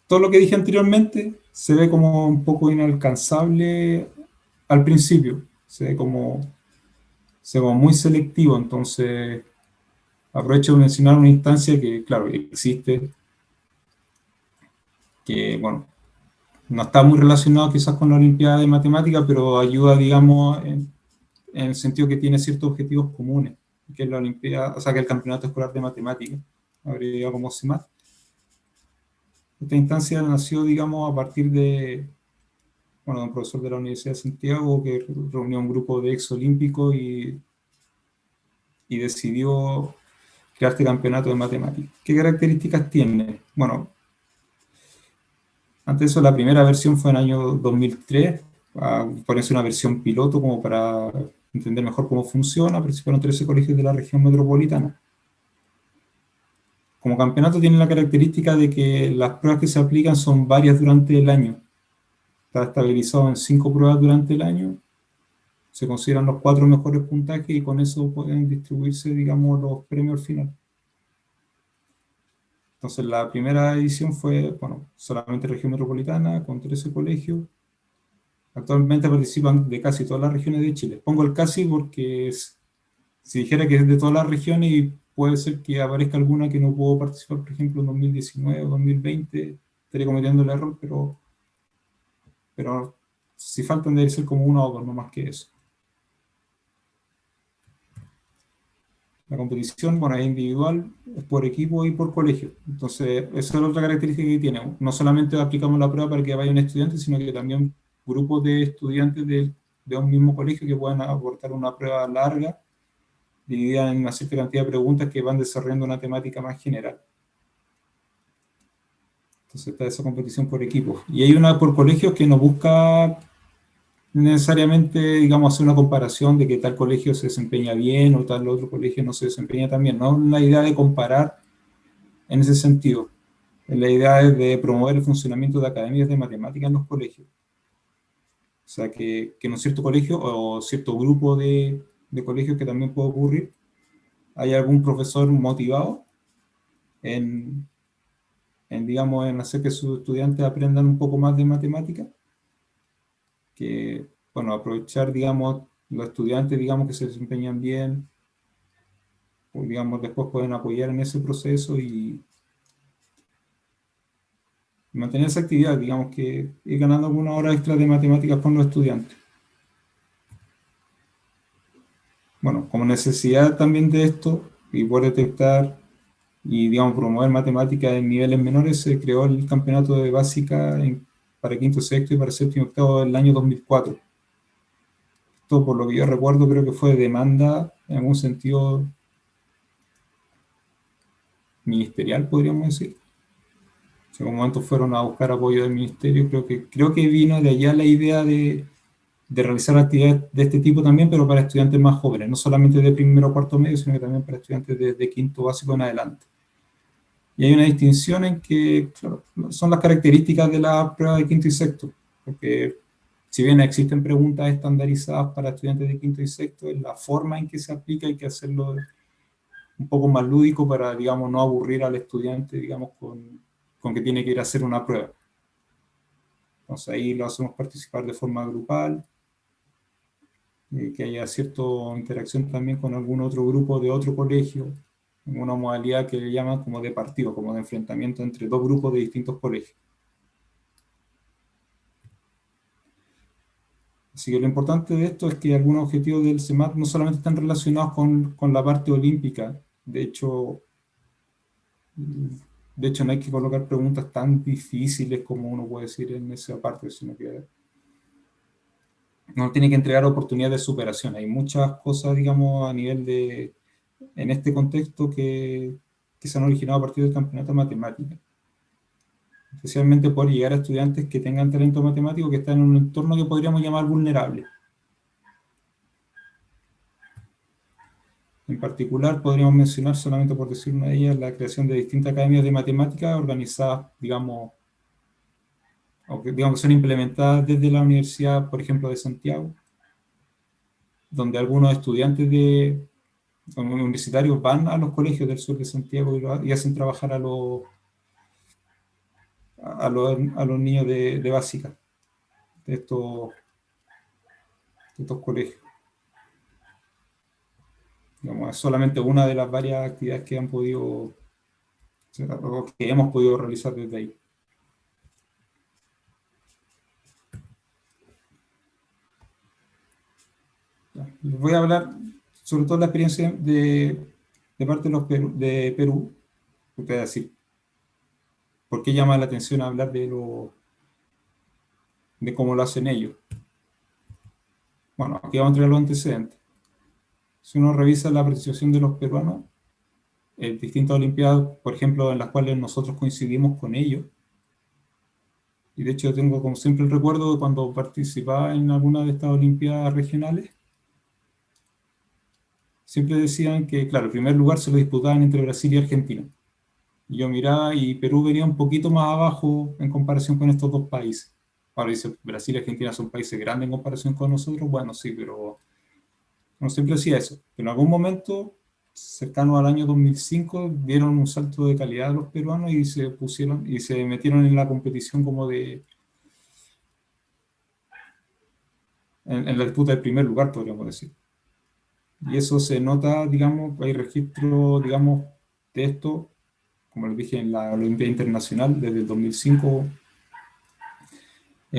[SPEAKER 2] todo lo que dije anteriormente se ve como un poco inalcanzable al principio. Se ve como muy selectivo, entonces aprovecho de mencionar una instancia que, claro, existe, que, bueno, no está muy relacionado quizás con la Olimpiada de Matemáticas, pero ayuda, digamos, en el sentido que tiene ciertos objetivos comunes, que es la Olimpiada, o sea, que el Campeonato Escolar de Matemáticas, habría como CIMAT. Esta instancia nació, digamos, a partir de, bueno, de un profesor de la Universidad de Santiago que reunió un grupo de exolímpicos y decidió crear este campeonato de matemáticas. ¿Qué características tiene? Bueno, antes de eso, la primera versión fue en el año 2003, ponerse una versión piloto como para entender mejor cómo funciona. Participaron 13 colegios de la región metropolitana. Como campeonato tiene la característica de que las pruebas que se aplican son varias durante el año. Está estabilizado en 5 pruebas durante el año. Se consideran los 4 mejores puntajes y con eso pueden distribuirse, digamos, los premios al final. Entonces, la primera edición fue, bueno, solamente región metropolitana, con 13 colegios. Actualmente participan de casi todas las regiones de Chile. Pongo el casi porque si dijera que es de todas las regiones, y puede ser que aparezca alguna que no pudo participar, por ejemplo, en 2019 o 2020, estaría cometiendo el error, pero si faltan debe ser como 1 o 2, no más que eso. La competición, bueno, es individual, es por equipo y por colegio. Entonces, esa es otra característica que tiene. No solamente aplicamos la prueba para que vayan estudiantes, sino que también grupos de estudiantes de un mismo colegio que puedan aportar una prueba larga, dividida en una cierta cantidad de preguntas que van desarrollando una temática más general. Entonces está esa competición por equipos. Y hay una por colegios que no busca necesariamente, digamos, hacer una comparación de que tal colegio se desempeña bien o tal otro colegio no se desempeña tan bien. No es la idea de comparar en ese sentido. La idea es de promover el funcionamiento de academias de matemáticas en los colegios. O sea, que en un cierto colegio o cierto grupo de colegios, que también puede ocurrir, hay algún profesor motivado digamos, en hacer que sus estudiantes aprendan un poco más de matemáticas, que, bueno, aprovechar, digamos, los estudiantes, digamos, que se desempeñan bien, o, digamos, después pueden apoyar en ese proceso y mantener esa actividad, digamos, que ir ganando algunas horas extra de matemáticas con los estudiantes. Bueno, como necesidad también de esto, y poder detectar y, digamos, promover matemáticas en niveles menores, se creó el campeonato de básica para quinto, sexto y para séptimo y octavo en el año 2004. Esto, por lo que yo recuerdo, creo que fue demanda en algún sentido ministerial, podríamos decir. En algún momento fueron a buscar apoyo del ministerio, creo que vino de allá la idea de realizar actividades de este tipo también, pero para estudiantes más jóvenes, no solamente de primero o cuarto medio, sino que también para estudiantes de quinto básico en adelante. Y hay una distinción en que, claro, son las características de la prueba de quinto y sexto, porque si bien existen preguntas estandarizadas para estudiantes de quinto y sexto, es la forma en que se aplica, hay que hacerlo un poco más lúdico para, digamos, no aburrir al estudiante, digamos, con que tiene que ir a hacer una prueba. Entonces ahí lo hacemos participar de forma grupal, que haya cierta interacción también con algún otro grupo de otro colegio, en una modalidad que le llaman como de partido, como de enfrentamiento entre dos grupos de distintos colegios. Así que lo importante de esto es que algunos objetivos del CEMAT no solamente están relacionados con la parte olímpica, de hecho no hay que colocar preguntas tan difíciles como uno puede decir en esa parte, sino que uno tiene que entregar oportunidades de superación. Hay muchas cosas, digamos, a nivel en este contexto que se han originado a partir del campeonato de matemáticas. Especialmente por llegar a estudiantes que tengan talento matemático, que están en un entorno que podríamos llamar vulnerable. En particular, podríamos mencionar, solamente por decir una de ellas, la creación de distintas academias de matemáticas organizadas, digamos, o que, digamos, que son implementadas desde la Universidad, por ejemplo, de Santiago, donde algunos estudiantes universitarios van a los colegios del sur de Santiago y hacen trabajar a los niños de básica de estos colegios. Digamos, es solamente una de las varias actividades que hemos podido realizar desde ahí. Les voy a hablar sobre todo la experiencia de parte de Perú. Ustedes decir, ¿por qué llama la atención hablar de cómo lo hacen ellos? Bueno, aquí vamos a traer los antecedentes. Si uno revisa la participación de los peruanos en distintas olimpiadas, por ejemplo, en las cuales nosotros coincidimos con ellos, y de hecho tengo como siempre el recuerdo de cuando participaba en alguna de estas olimpiadas regionales, siempre decían que, claro, el primer lugar se lo disputaban entre Brasil y Argentina. Y yo miraba y Perú venía un poquito más abajo en comparación con estos dos países. Ahora dice, Brasil y Argentina son países grandes en comparación con nosotros. Bueno, sí, pero no siempre decía eso. Pero en algún momento, cercano al año 2005, dieron un salto de calidad a los peruanos y se pusieron y se metieron en la competición como en la disputa del primer lugar, podríamos decir. Y eso se nota, digamos, hay registro, digamos, de esto, como les dije, en la Olimpiada Internacional desde el 2005,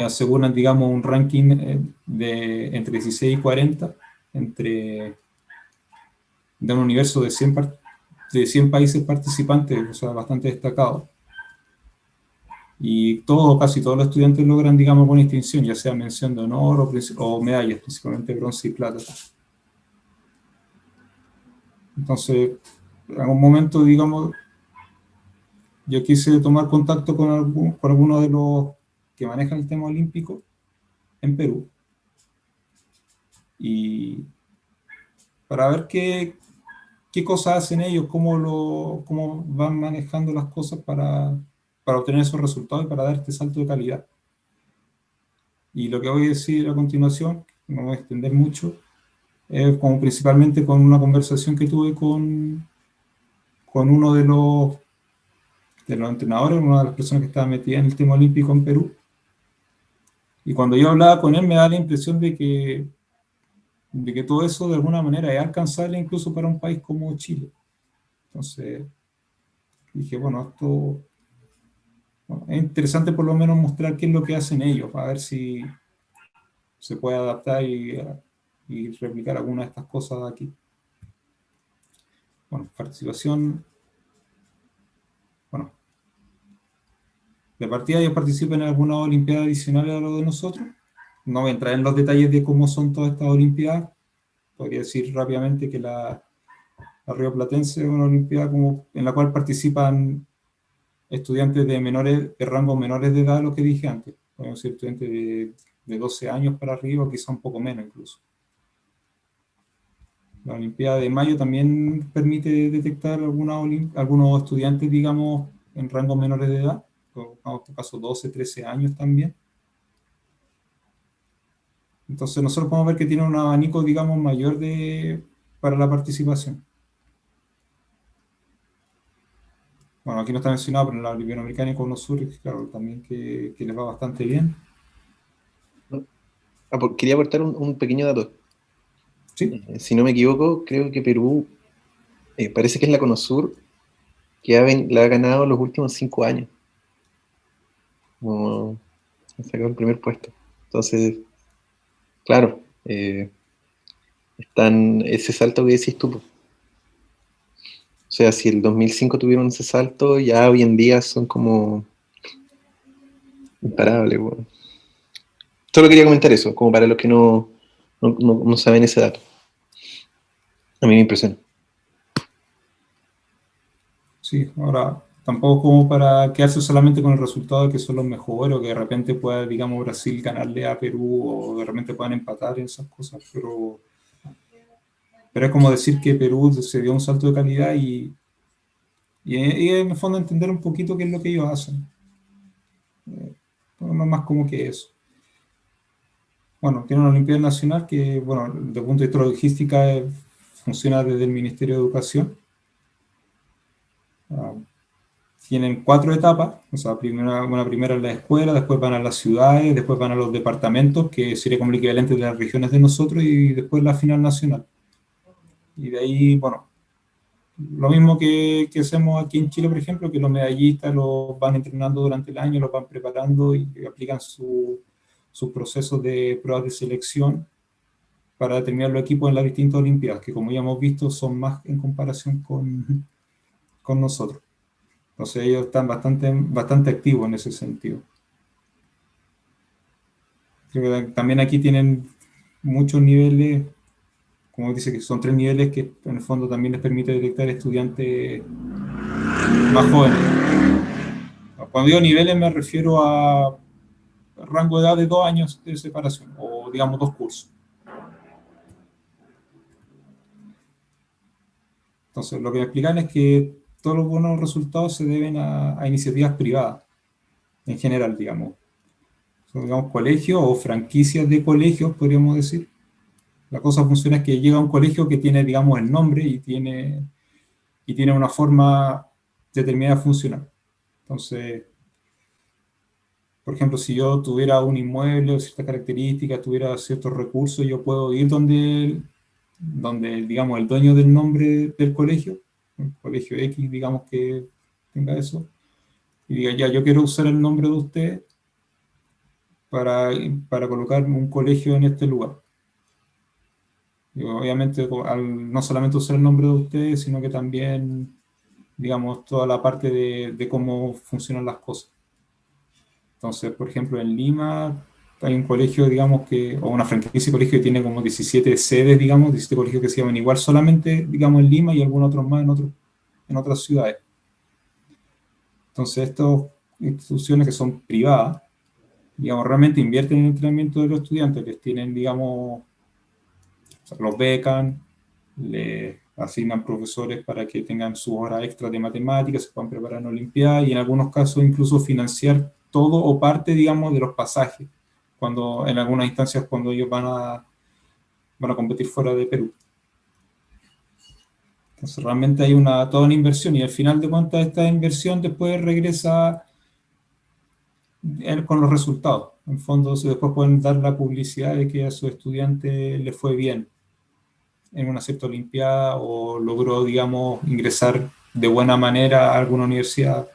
[SPEAKER 2] aseguran, digamos, un ranking de entre 16 y 40, de un universo de 100 países participantes, o sea, bastante destacado. Y casi todos los estudiantes logran, digamos, con distinción, ya sea mención de honor o medallas, principalmente bronce y plata. Entonces, en algún momento, digamos, yo quise tomar contacto con algunos de los que manejan el tema olímpico en Perú. Y para ver qué cosas hacen ellos, cómo van manejando las cosas para obtener esos resultados y para dar este salto de calidad. Y lo que voy a decir a continuación, no voy a extender mucho, es como principalmente con una conversación que tuve con uno de los entrenadores, una de las personas que estaba metida en el tema olímpico en Perú, Y cuando yo hablaba con él me da la impresión de que todo eso de alguna manera es alcanzable incluso para un país como Chile. Entonces dije, bueno, esto bueno, es interesante por lo menos mostrar qué es lo que hacen ellos, a ver si se puede adaptar y replicar alguna de estas cosas aquí. Bueno, participación, bueno, de partida ellos participan en algunas olimpiadas adicionales a lo de nosotros. No voy a entrar en los detalles de cómo son todas estas olimpiadas. Podría decir rápidamente que la Río Platense es una olimpiada como, en la cual participan estudiantes de rangos menores de edad, lo que dije antes. Podemos decir estudiantes de 12 años para arriba, o quizá un poco menos incluso. La Olimpiada de Mayo también permite detectar algunos estudiantes, digamos, en rangos menores de edad, en este caso 12, 13 años también. Entonces nosotros podemos ver que tiene un abanico, digamos, mayor para la participación. Bueno, aquí no está mencionado, pero en la Olimpiada Americana y Cono Sur, claro, también que les va bastante bien.
[SPEAKER 3] Quería aportar un pequeño dato.
[SPEAKER 2] Sí.
[SPEAKER 3] Si no me equivoco, creo que Perú parece que es la CONOSUR que la ha ganado los últimos 5 años. Como ha sacado el primer puesto. Entonces, claro, están ese salto que decís tú. O sea, si el 2005 tuvieron ese salto, ya hoy en día son como imparables. Bueno. Solo quería comentar eso, como para los que no saben ese dato. A mí me impresiona.
[SPEAKER 2] Sí, ahora tampoco como para quedarse solamente con el resultado de que son los mejores o que de repente pueda, digamos, Brasil ganarle a Perú o de repente puedan empatar en esas cosas, pero es como decir que Perú se dio un salto de calidad y en el fondo entender un poquito qué es lo que ellos hacen. No más como que eso. Bueno, tiene una Olimpiada Nacional que, bueno, desde el punto de vista de la logística funciona desde el Ministerio de Educación. Tienen 4 etapas, o sea, una primera en la escuela, después van a las ciudades, después van a los departamentos, que sería como el equivalente de las regiones de nosotros, y después la final nacional. Y de ahí, bueno, lo mismo que hacemos aquí en Chile, por ejemplo, que los medallistas los van entrenando durante el año, los van preparando y aplican sus procesos de pruebas de selección para determinar los equipos en las distintas Olimpiadas, que como ya hemos visto son más en comparación con nosotros. Entonces ellos están bastante activos en ese sentido. Creo que también aquí tienen muchos niveles, como dice que son 3 niveles que en el fondo también les permite detectar estudiantes más jóvenes. Cuando digo niveles me refiero a rango de edad de 2 años de separación, o digamos 2 cursos. Entonces lo que me explican es que todos los buenos resultados se deben a iniciativas privadas, en general, digamos. Son, digamos, colegios o franquicias de colegios, podríamos decir. La cosa funciona es que llega a un colegio que tiene, digamos, el nombre y tiene una forma determinada de funcionar. Entonces, por ejemplo, si yo tuviera un inmueble o ciertas características, tuviera ciertos recursos, yo puedo ir donde digamos, el dueño del nombre del colegio, el colegio X, digamos, que tenga eso, y diga, ya, yo quiero usar el nombre de usted para colocar un colegio en este lugar. Y obviamente, no solamente usar el nombre de ustedes, sino que también, digamos, toda la parte de cómo funcionan las cosas. Entonces, por ejemplo, en Lima hay un colegio, digamos, o una franquicia de colegio que tiene como 17 sedes, digamos, 17 colegios que se llaman igual solamente, digamos, en Lima y algunos otros más en otras ciudades. Entonces, estas instituciones que son privadas, digamos, realmente invierten en el entrenamiento de los estudiantes, les tienen, digamos, o sea, los becan, les asignan profesores para que tengan sus horas extras de matemáticas, se puedan preparar en Olimpiadas y en algunos casos incluso financiar todo o parte, digamos, de los pasajes, en algunas instancias cuando ellos van a competir fuera de Perú. Entonces realmente hay toda una inversión y al final de cuentas esta inversión después regresa con los resultados. En fondo, si después pueden dar la publicidad de que a su estudiante le fue bien en una cierta olimpiada o logró, digamos, ingresar de buena manera a alguna universidad,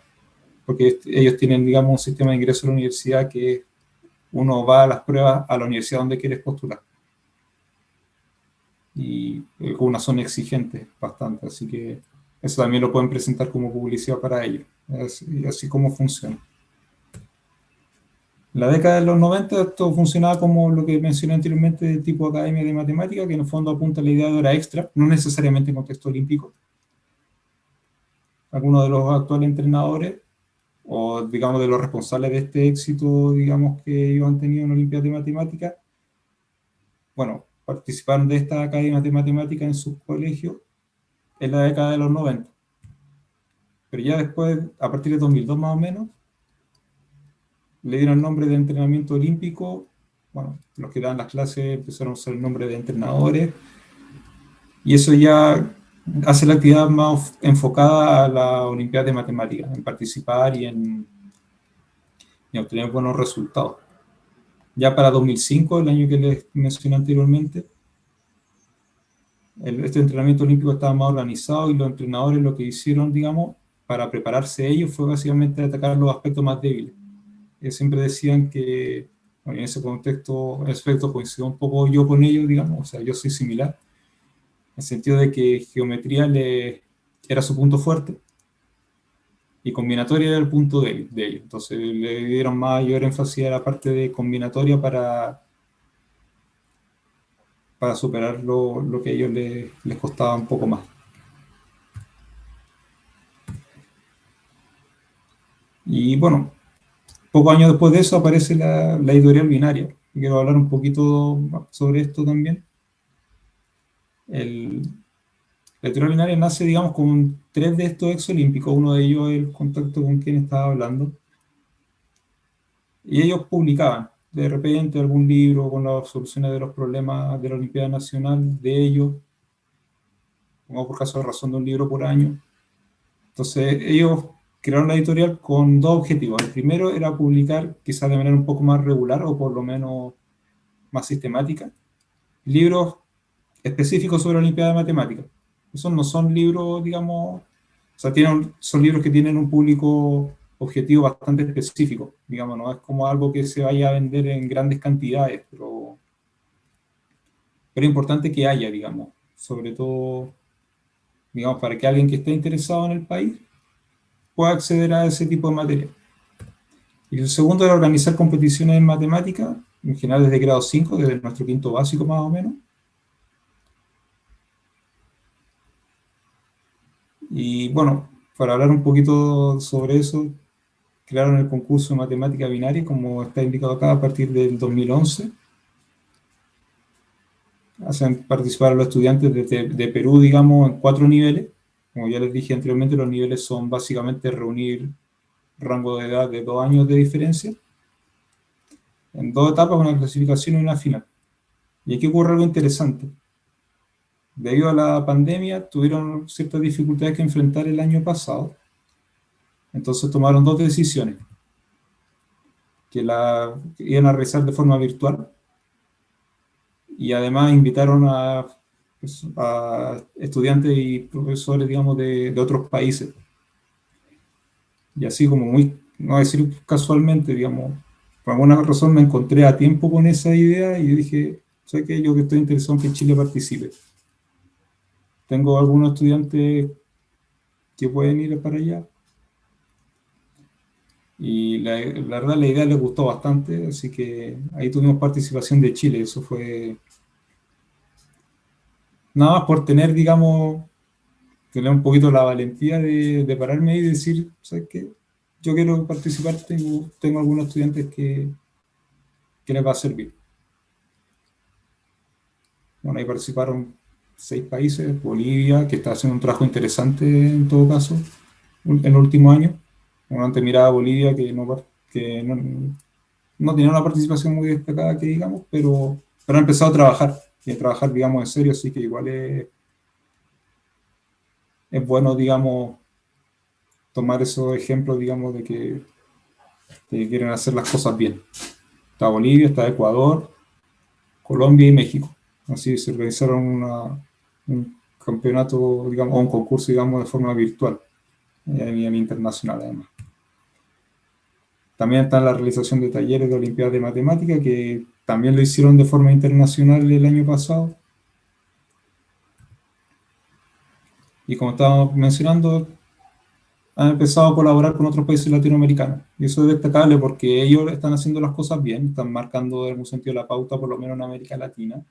[SPEAKER 2] porque ellos tienen, digamos, un sistema de ingreso a la universidad que uno va a las pruebas a la universidad donde quieres postular. Y algunas son exigentes bastante, así que eso también lo pueden presentar como publicidad para ellos. Así como funciona. En la década de los 90 esto funcionaba como lo que mencioné anteriormente de tipo academia de matemática, que en el fondo apunta a la idea de hora extra, no necesariamente en contexto olímpico. Algunos de los actuales entrenadores, o digamos de los responsables de este éxito, digamos que ellos han tenido en Olimpiadas de Matemática, bueno, participaron de estas academias de matemática en sus colegios en la década de los 90. Pero ya después, a partir de 2002 más o menos, le dieron el nombre de entrenamiento olímpico. Bueno, los que dan las clases empezaron a usar el nombre de entrenadores, y eso ya hace la actividad más enfocada a la Olimpiada de Matemáticas, en participar y obtener buenos resultados. Ya para 2005, el año que les mencioné anteriormente, este entrenamiento olímpico estaba más organizado y los entrenadores lo que hicieron, digamos, para prepararse ellos fue básicamente atacar los aspectos más débiles. Ellos siempre decían que, bueno, en ese contexto, en ese aspecto coincido un poco yo con ellos, digamos, o sea, yo soy similar, en el sentido de que geometría era su punto fuerte y combinatoria era el punto de ellos. Entonces le dieron mayor énfasis a la parte de combinatoria para superar lo que a ellos les costaba un poco más. Y bueno, pocos años después de eso aparece la editorial binaria. Y quiero hablar un poquito sobre esto también. La editorial binaria nace, digamos, con 3 de estos exolímpicos. Uno de ellos es el contacto con quien estaba hablando. Y ellos publicaban de repente algún libro con las soluciones de los problemas de la Olimpiada Nacional de ellos, como por caso de razón de un libro por año. Entonces ellos crearon la editorial con 2 objetivos. El primero era publicar, quizás de manera un poco más regular o por lo menos más sistemática, libros específicos sobre la Olimpiada de Matemáticas. Esos no son libros, digamos, o sea, son libros que tienen un público objetivo bastante específico, digamos, no es como algo que se vaya a vender en grandes cantidades, pero es importante que haya, digamos, sobre todo, digamos, para que alguien que esté interesado en el país pueda acceder a ese tipo de material. Y el segundo era organizar competiciones en matemática, en general desde grado 5, desde nuestro quinto básico más o menos. Y bueno, para hablar un poquito sobre eso, crearon el concurso de matemática binaria, como está indicado acá, a partir del 2011. Hacen participar a los estudiantes de Perú, digamos, en 4 niveles. Como ya les dije anteriormente, los niveles son básicamente reunir rango de edad de 2 años de diferencia, en 2 etapas, una clasificación y una final. Y aquí ocurre algo interesante. Debido a la pandemia, tuvieron ciertas dificultades que enfrentar el año pasado. Entonces tomaron 2 decisiones, que iban a realizar de forma virtual, y además invitaron a estudiantes y profesores, digamos, de otros países. Y así como muy, no voy a decir casualmente, digamos, por alguna razón me encontré a tiempo con esa idea y dije, ¿sabes qué? Yo que estoy interesado en que Chile participe. Tengo algunos estudiantes que pueden ir para allá. Y la verdad la idea les gustó bastante, así que ahí tuvimos participación de Chile. Eso fue nada más por tener, digamos, tener un poquito la valentía de pararme y decir, ¿sabes qué? Yo quiero participar, tengo algunos estudiantes que les va a servir. Bueno, ahí participaron 6 países, Bolivia, que está haciendo un trabajo interesante en todo caso, en el último año. Bueno, antes miraba a Bolivia, que no tenía una participación muy destacada, que digamos, pero ha empezado a trabajar, y a trabajar, digamos, en serio, así que igual es bueno, digamos, tomar esos ejemplos, digamos, de que que quieren hacer las cosas bien. Está Bolivia, está Ecuador, Colombia y México. Así se organizaron un campeonato, digamos, o un concurso, digamos, de forma virtual, a nivel internacional, además. También está la realización de talleres de Olimpiadas de Matemática, que también lo hicieron de forma internacional el año pasado. Y como estábamos mencionando, han empezado a colaborar con otros países latinoamericanos. Y eso es destacable porque ellos están haciendo las cosas bien, están marcando en algún sentido la pauta, por lo menos en América Latina.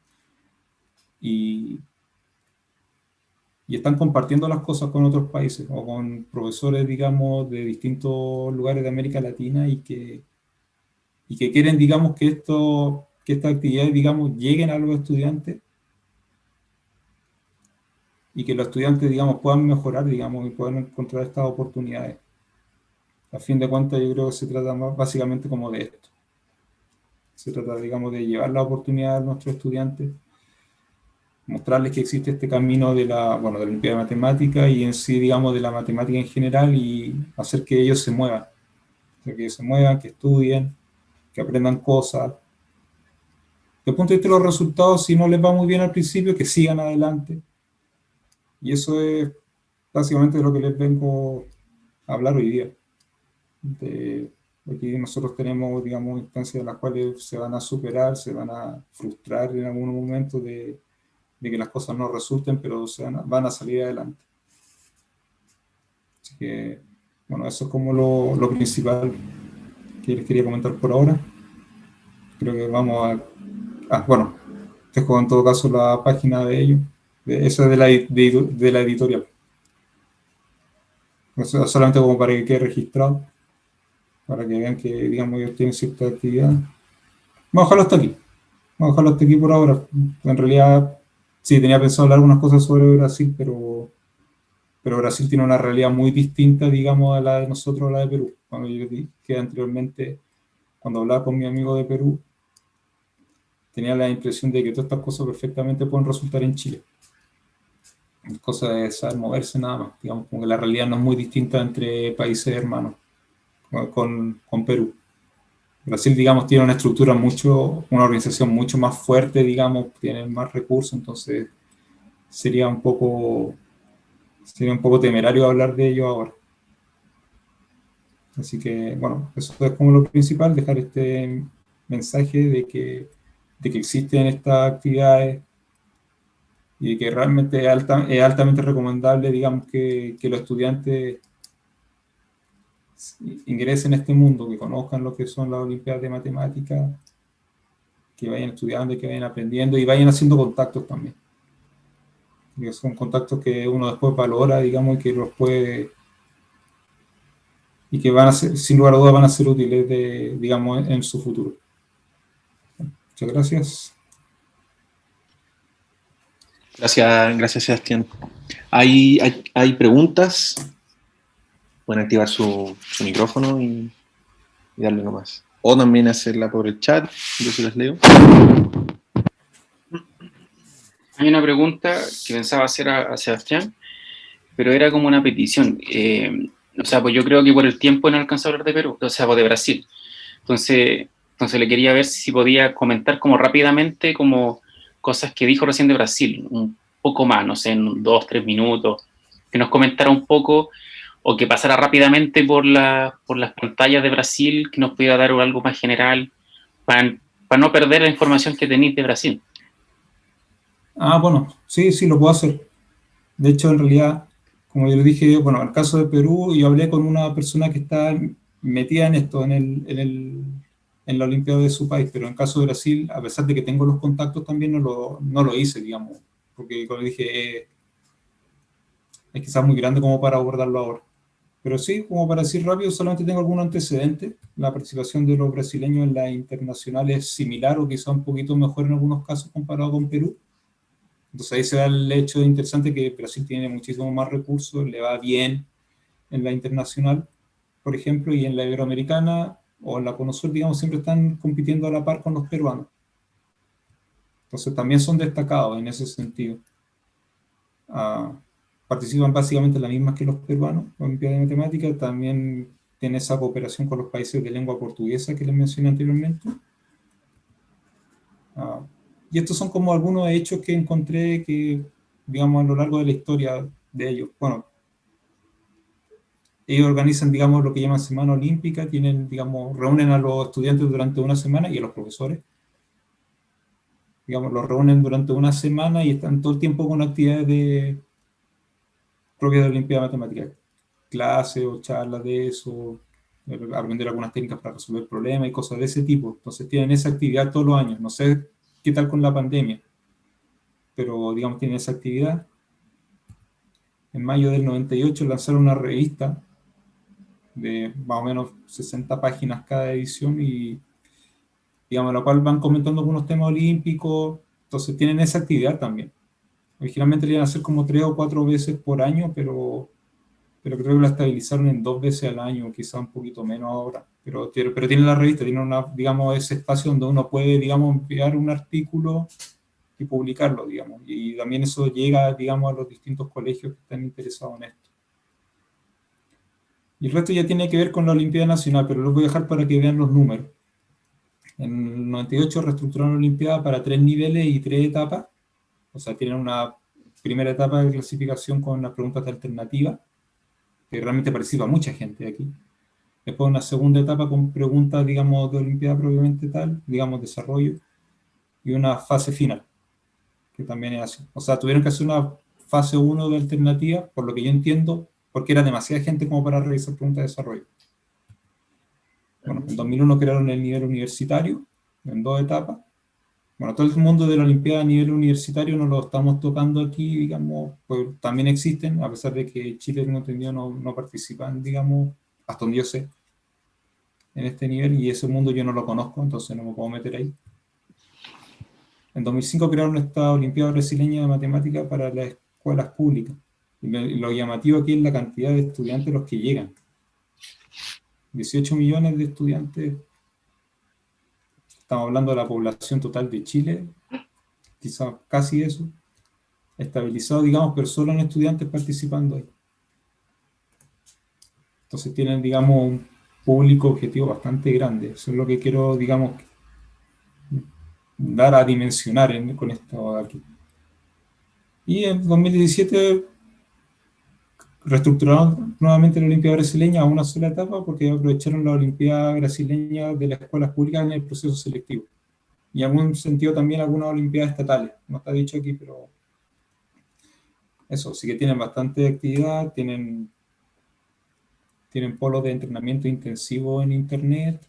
[SPEAKER 2] Y están compartiendo las cosas con otros países o con profesores, digamos, de distintos lugares de América Latina y que quieren, digamos, que estas actividades, digamos, lleguen a los estudiantes y que los estudiantes, digamos, puedan mejorar, digamos, y puedan encontrar estas oportunidades. A fin de cuentas, yo creo que se trata más básicamente como de esto. Se trata, digamos, de llevar la oportunidad a nuestros estudiantes, mostrarles que existe este camino de la Olimpiada de Matemática y en sí, digamos, de la matemática en general y hacer que ellos se muevan. Que ellos se muevan, que estudien, que aprendan cosas. Desde el punto de vista de los resultados, si no les va muy bien al principio, que sigan adelante. Y eso es básicamente lo que les vengo a hablar hoy día. Aquí nosotros tenemos, digamos, instancias en las cuales se van a superar, se van a frustrar en algún momento de que las cosas no resulten, pero van a salir adelante. Así que, bueno, eso es como lo principal que les quería comentar por ahora. Creo que vamos bueno, dejo en todo caso la página de ellos, esa de la editorial. Solamente como para que quede registrado, para que vean que, digamos, ellos tienen cierta actividad. Vamos a dejarlo hasta aquí. Vamos a dejarlo hasta aquí por ahora. En realidad, sí, tenía pensado hablar algunas cosas sobre Brasil, pero Brasil tiene una realidad muy distinta, digamos, a la de nosotros, a la de Perú. Cuando yo dije anteriormente, cuando hablaba con mi amigo de Perú, tenía la impresión de que todas estas cosas perfectamente pueden resultar en Chile. Es cosa de saber moverse nada más. Digamos, como que la realidad no es muy distinta entre países hermanos con Perú. Brasil, digamos, tiene una estructura una organización mucho más fuerte, digamos, tiene más recursos, entonces sería un poco temerario hablar de ello ahora. Así que, bueno, eso es como lo principal, dejar este mensaje de que existen estas actividades y que realmente es altamente recomendable, digamos, que los estudiantes ingresen a este mundo, que conozcan lo que son las Olimpiadas de Matemáticas, que vayan estudiando y que vayan aprendiendo y vayan haciendo contactos también. Que son contactos que uno después valora, digamos, y que los puede... y que van a ser, sin lugar a dudas, van a ser útiles, digamos, en su futuro. Muchas gracias.
[SPEAKER 3] Gracias Sebastián. Hay preguntas. Pueden activar su micrófono y darle nomás. O también hacerla por el chat. Yo se las leo.
[SPEAKER 4] Hay una pregunta que pensaba hacer a Sebastián, pero era como una petición. O sea, pues yo creo que por el tiempo no alcanzó a hablar de Perú, o sea, pues de Brasil. Entonces le quería ver si podía comentar como rápidamente como cosas que dijo recién de Brasil, un poco más, no sé, en 2, 3 minutos, que nos comentara un poco o que pasara rápidamente por las pantallas de Brasil, que nos pudiera dar algo más general para no perder la información que tenéis de Brasil.
[SPEAKER 2] Bueno, sí, lo puedo hacer. De hecho, en realidad, como yo le dije, bueno, en el caso de Perú, yo hablé con una persona que está metida en esto, en la Olimpiada de su país, pero en el caso de Brasil, a pesar de que tengo los contactos, también no lo hice, digamos, porque como dije, es quizás muy grande como para abordarlo ahora. Pero sí, como para decir rápido, solamente tengo algún antecedente. La participación de los brasileños en la internacional es similar o quizá un poquito mejor en algunos casos comparado con Perú. Entonces ahí se da el hecho interesante que Brasil tiene muchísimo más recursos, le va bien en la internacional, por ejemplo, y en la iberoamericana o en la Cono Sur, digamos, siempre están compitiendo a la par con los peruanos. Entonces también son destacados en ese sentido. Participan básicamente las mismas que los peruanos, en Olimpiada de Matemáticas, también tiene esa cooperación con los países de lengua portuguesa que les mencioné anteriormente. Y estos son como algunos hechos que encontré que, digamos, a lo largo de la historia de ellos. Bueno, ellos organizan, digamos, lo que llaman Semana Olímpica, tienen, digamos, reúnen a los estudiantes durante una semana y a los profesores. Digamos, los reúnen durante una semana y están todo el tiempo con actividades propias de la Olimpiada Matemática. Clases o charlas de eso, aprender algunas técnicas para resolver problemas y cosas de ese tipo. Entonces tienen esa actividad todos los años. No sé qué tal con la pandemia, pero digamos tienen esa actividad. En mayo del 98 lanzaron una revista de más o menos 60 páginas cada edición y digamos, la cual van comentando algunos temas olímpicos, entonces tienen esa actividad también. Originalmente le iban a hacer como 3 o 4 veces por año, pero creo que la estabilizaron en 2 veces al año, quizá un poquito menos ahora. Pero tiene la revista, tiene una, digamos, ese espacio donde uno puede, digamos, enviar un artículo y publicarlo, digamos. Y también eso llega, digamos, a los distintos colegios que están interesados en esto. Y el resto ya tiene que ver con la Olimpiada Nacional, pero lo voy a dejar para que vean los números. En el 98 reestructuraron la Olimpiada para 3 niveles y 3 etapas. O sea, tienen una primera etapa de clasificación con las preguntas de alternativa, que realmente participa mucha gente aquí. Después una segunda etapa con preguntas, digamos, de Olimpiada propiamente tal, digamos, desarrollo. Y una fase final, que también es así. O sea, tuvieron que hacer una fase 1 de alternativa, por lo que yo entiendo, porque era demasiada gente como para realizar preguntas de desarrollo. Bueno, en 2001 crearon el nivel universitario, en 2 etapas. Bueno, todo el mundo de la Olimpiada a nivel universitario no lo estamos tocando aquí, digamos, pues también existen, a pesar de que Chile, tengo entendido, no participan, digamos, hasta donde yo sé, en este nivel, y ese mundo yo no lo conozco, entonces no me puedo meter ahí. En 2005 crearon esta Olimpiada Brasileña de Matemáticas para las escuelas públicas. Y lo llamativo aquí es la cantidad de estudiantes los que llegan. 18 millones de estudiantes. Estamos hablando de la población total de Chile, quizás casi eso. Estabilizado, digamos, pero solo en estudiantes participando ahí. Entonces tienen, digamos, un público objetivo bastante grande. Eso es lo que quiero, digamos, dar a dimensionar con esto aquí. Y en 2017 reestructuraron nuevamente la Olimpiada Brasileña a una sola etapa porque aprovecharon la Olimpiada Brasileña de las escuelas públicas en el proceso selectivo. Y en algún sentido también algunas Olimpiadas estatales. No está dicho aquí, pero eso, sí que tienen bastante actividad, tienen polos de entrenamiento intensivo en internet,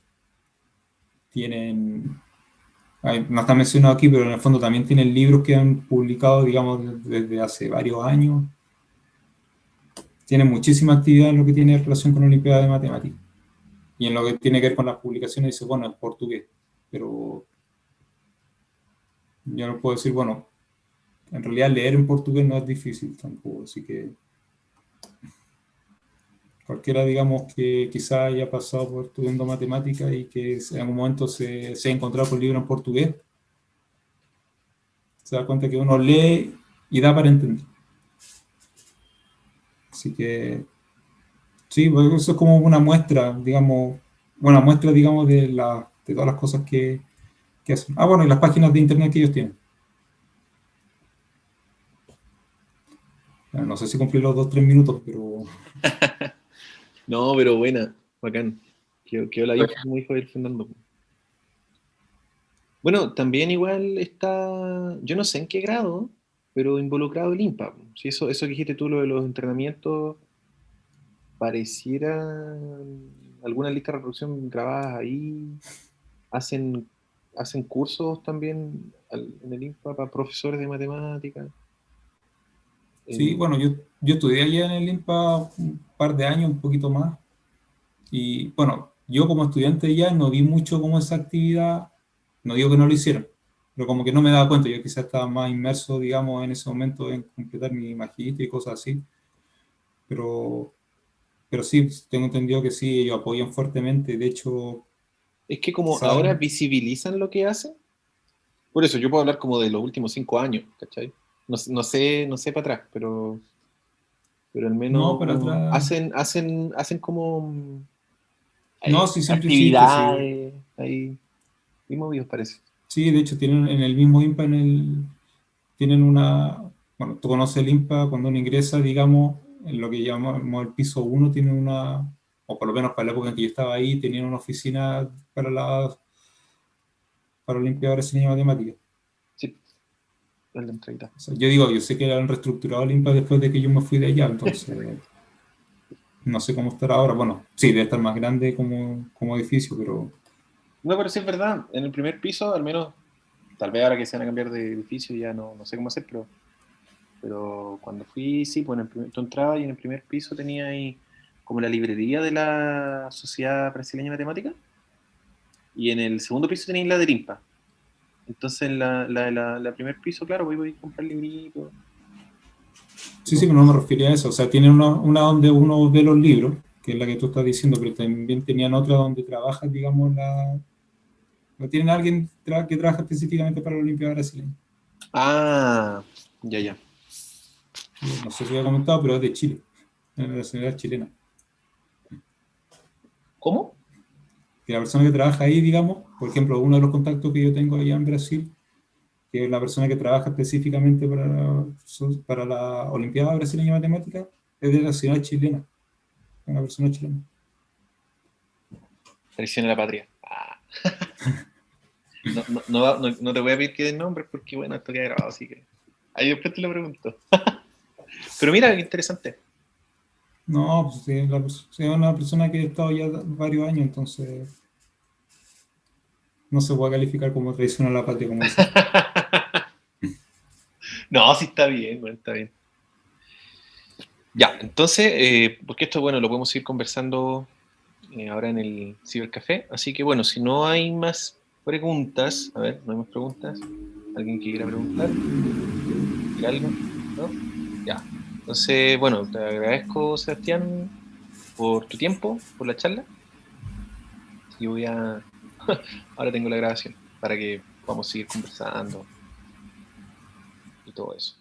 [SPEAKER 2] no está mencionado aquí, pero en el fondo también tienen libros que han publicado, digamos, desde hace varios años. Tienen muchísima actividad en lo que tiene relación con la Olimpiada de Matemáticas. Y en lo que tiene que ver con las publicaciones, dice, bueno, en portugués. Pero yo no puedo decir, bueno, en realidad leer en portugués no es difícil tampoco, así que cualquiera, digamos, que quizá haya pasado por estudiando matemáticas y que en algún momento se ha encontrado con libros en portugués, se da cuenta que uno lee y da para entender. Así que, sí, pues eso es como una muestra, digamos, de todas las cosas que hacen. Ah, bueno, y las páginas de internet que ellos tienen. No sé si cumplí los 2-3 minutos, pero...
[SPEAKER 3] No, pero buena, bacán. Quedó la info, como dijo el Fernando. Bueno, también igual está, yo no sé en qué grado, pero involucrado el INPA. Si eso que dijiste tú, lo de los entrenamientos, pareciera alguna lista de reproducción grabadas ahí. Hacen cursos también en el INPA para profesores de matemáticas.
[SPEAKER 2] Sí, bueno, yo estudié allá en el INPA un par de años, un poquito más. Y bueno, yo como estudiante ya no vi mucho como esa actividad, no digo que no lo hicieran, pero como que no me daba cuenta, yo quizás estaba más inmerso, digamos, en ese momento en completar mi magíster y cosas así. Pero sí, tengo entendido que sí, ellos apoyan fuertemente, de hecho...
[SPEAKER 3] Es que como
[SPEAKER 2] ¿saben?
[SPEAKER 3] ahora visibilizan lo que hacen, por eso yo puedo hablar como de los últimos 5 años, ¿cachai? No sé para atrás, pero al menos
[SPEAKER 2] No, para atrás...
[SPEAKER 3] hacen como
[SPEAKER 2] No, sí, siempre existe, sí.
[SPEAKER 3] actividades, ahí, muy movidos parece.
[SPEAKER 2] Sí, de hecho, tienen en el mismo IMPA, tienen bueno, tú conoces el IMPA, cuando uno ingresa, digamos, en lo que llamamos el piso 1, tiene o por lo menos para la época en que yo estaba ahí, tenían una oficina para los limpiadores de ciencia y matemáticas.
[SPEAKER 3] Sí, en la entrevista.
[SPEAKER 2] O sea, yo sé que han reestructurado el IMPA después de que yo me fui de allá, entonces no sé cómo estará ahora. Bueno, sí, debe estar más grande como edificio, pero
[SPEAKER 3] No, pero sí es verdad, en el primer piso, al menos, tal vez ahora que se van a cambiar de edificio ya no sé cómo hacer, pero cuando fui, sí, pues tú entrabas y en el primer piso tenía ahí como la librería de la Sociedad Brasileña de Matemática, y en el segundo piso tenéis la de Limpa. Entonces, en la primer piso, claro, voy a comprar libritos.
[SPEAKER 2] sí, pero no me refería a eso. O sea, tienen una donde uno ve los libros, que es la que tú estás diciendo, pero también tenían otra donde trabajan, digamos, no tienen a alguien que trabaja específicamente para la Olimpiada Brasileña.
[SPEAKER 3] Ah, ya, ya.
[SPEAKER 2] No sé si lo he comentado, pero es de Chile, de la nacionalidad chilena.
[SPEAKER 3] ¿Cómo?
[SPEAKER 2] Que la persona que trabaja ahí, digamos, por ejemplo, uno de los contactos que yo tengo allá en Brasil, que es la persona que trabaja específicamente para la Olimpiada Brasileña de Matemáticas, es de la nacionalidad chilena, una persona chilena.
[SPEAKER 3] Traición a la patria. Ah. No te voy a pedir que des nombres porque, bueno, esto queda grabado, así que ahí después te lo pregunto. Pero mira, qué interesante.
[SPEAKER 2] No, pues sí, sí, es una persona que ha estado ya varios años, entonces no se puede calificar como traición a la patria, como dices tú.
[SPEAKER 3] No, sí está bien, bueno, está bien. Ya, entonces, porque esto, bueno, lo podemos ir conversando ahora en el cibercafé. Así que, bueno, si no hay más preguntas, a ver, no hay más preguntas. ¿Alguien que quiera preguntar? ¿Decir algo? ¿No? Ya. Entonces, bueno, te agradezco, Sebastián, por tu tiempo, por la charla. Y voy a... Ahora tengo la grabación para que podamos seguir conversando y todo eso.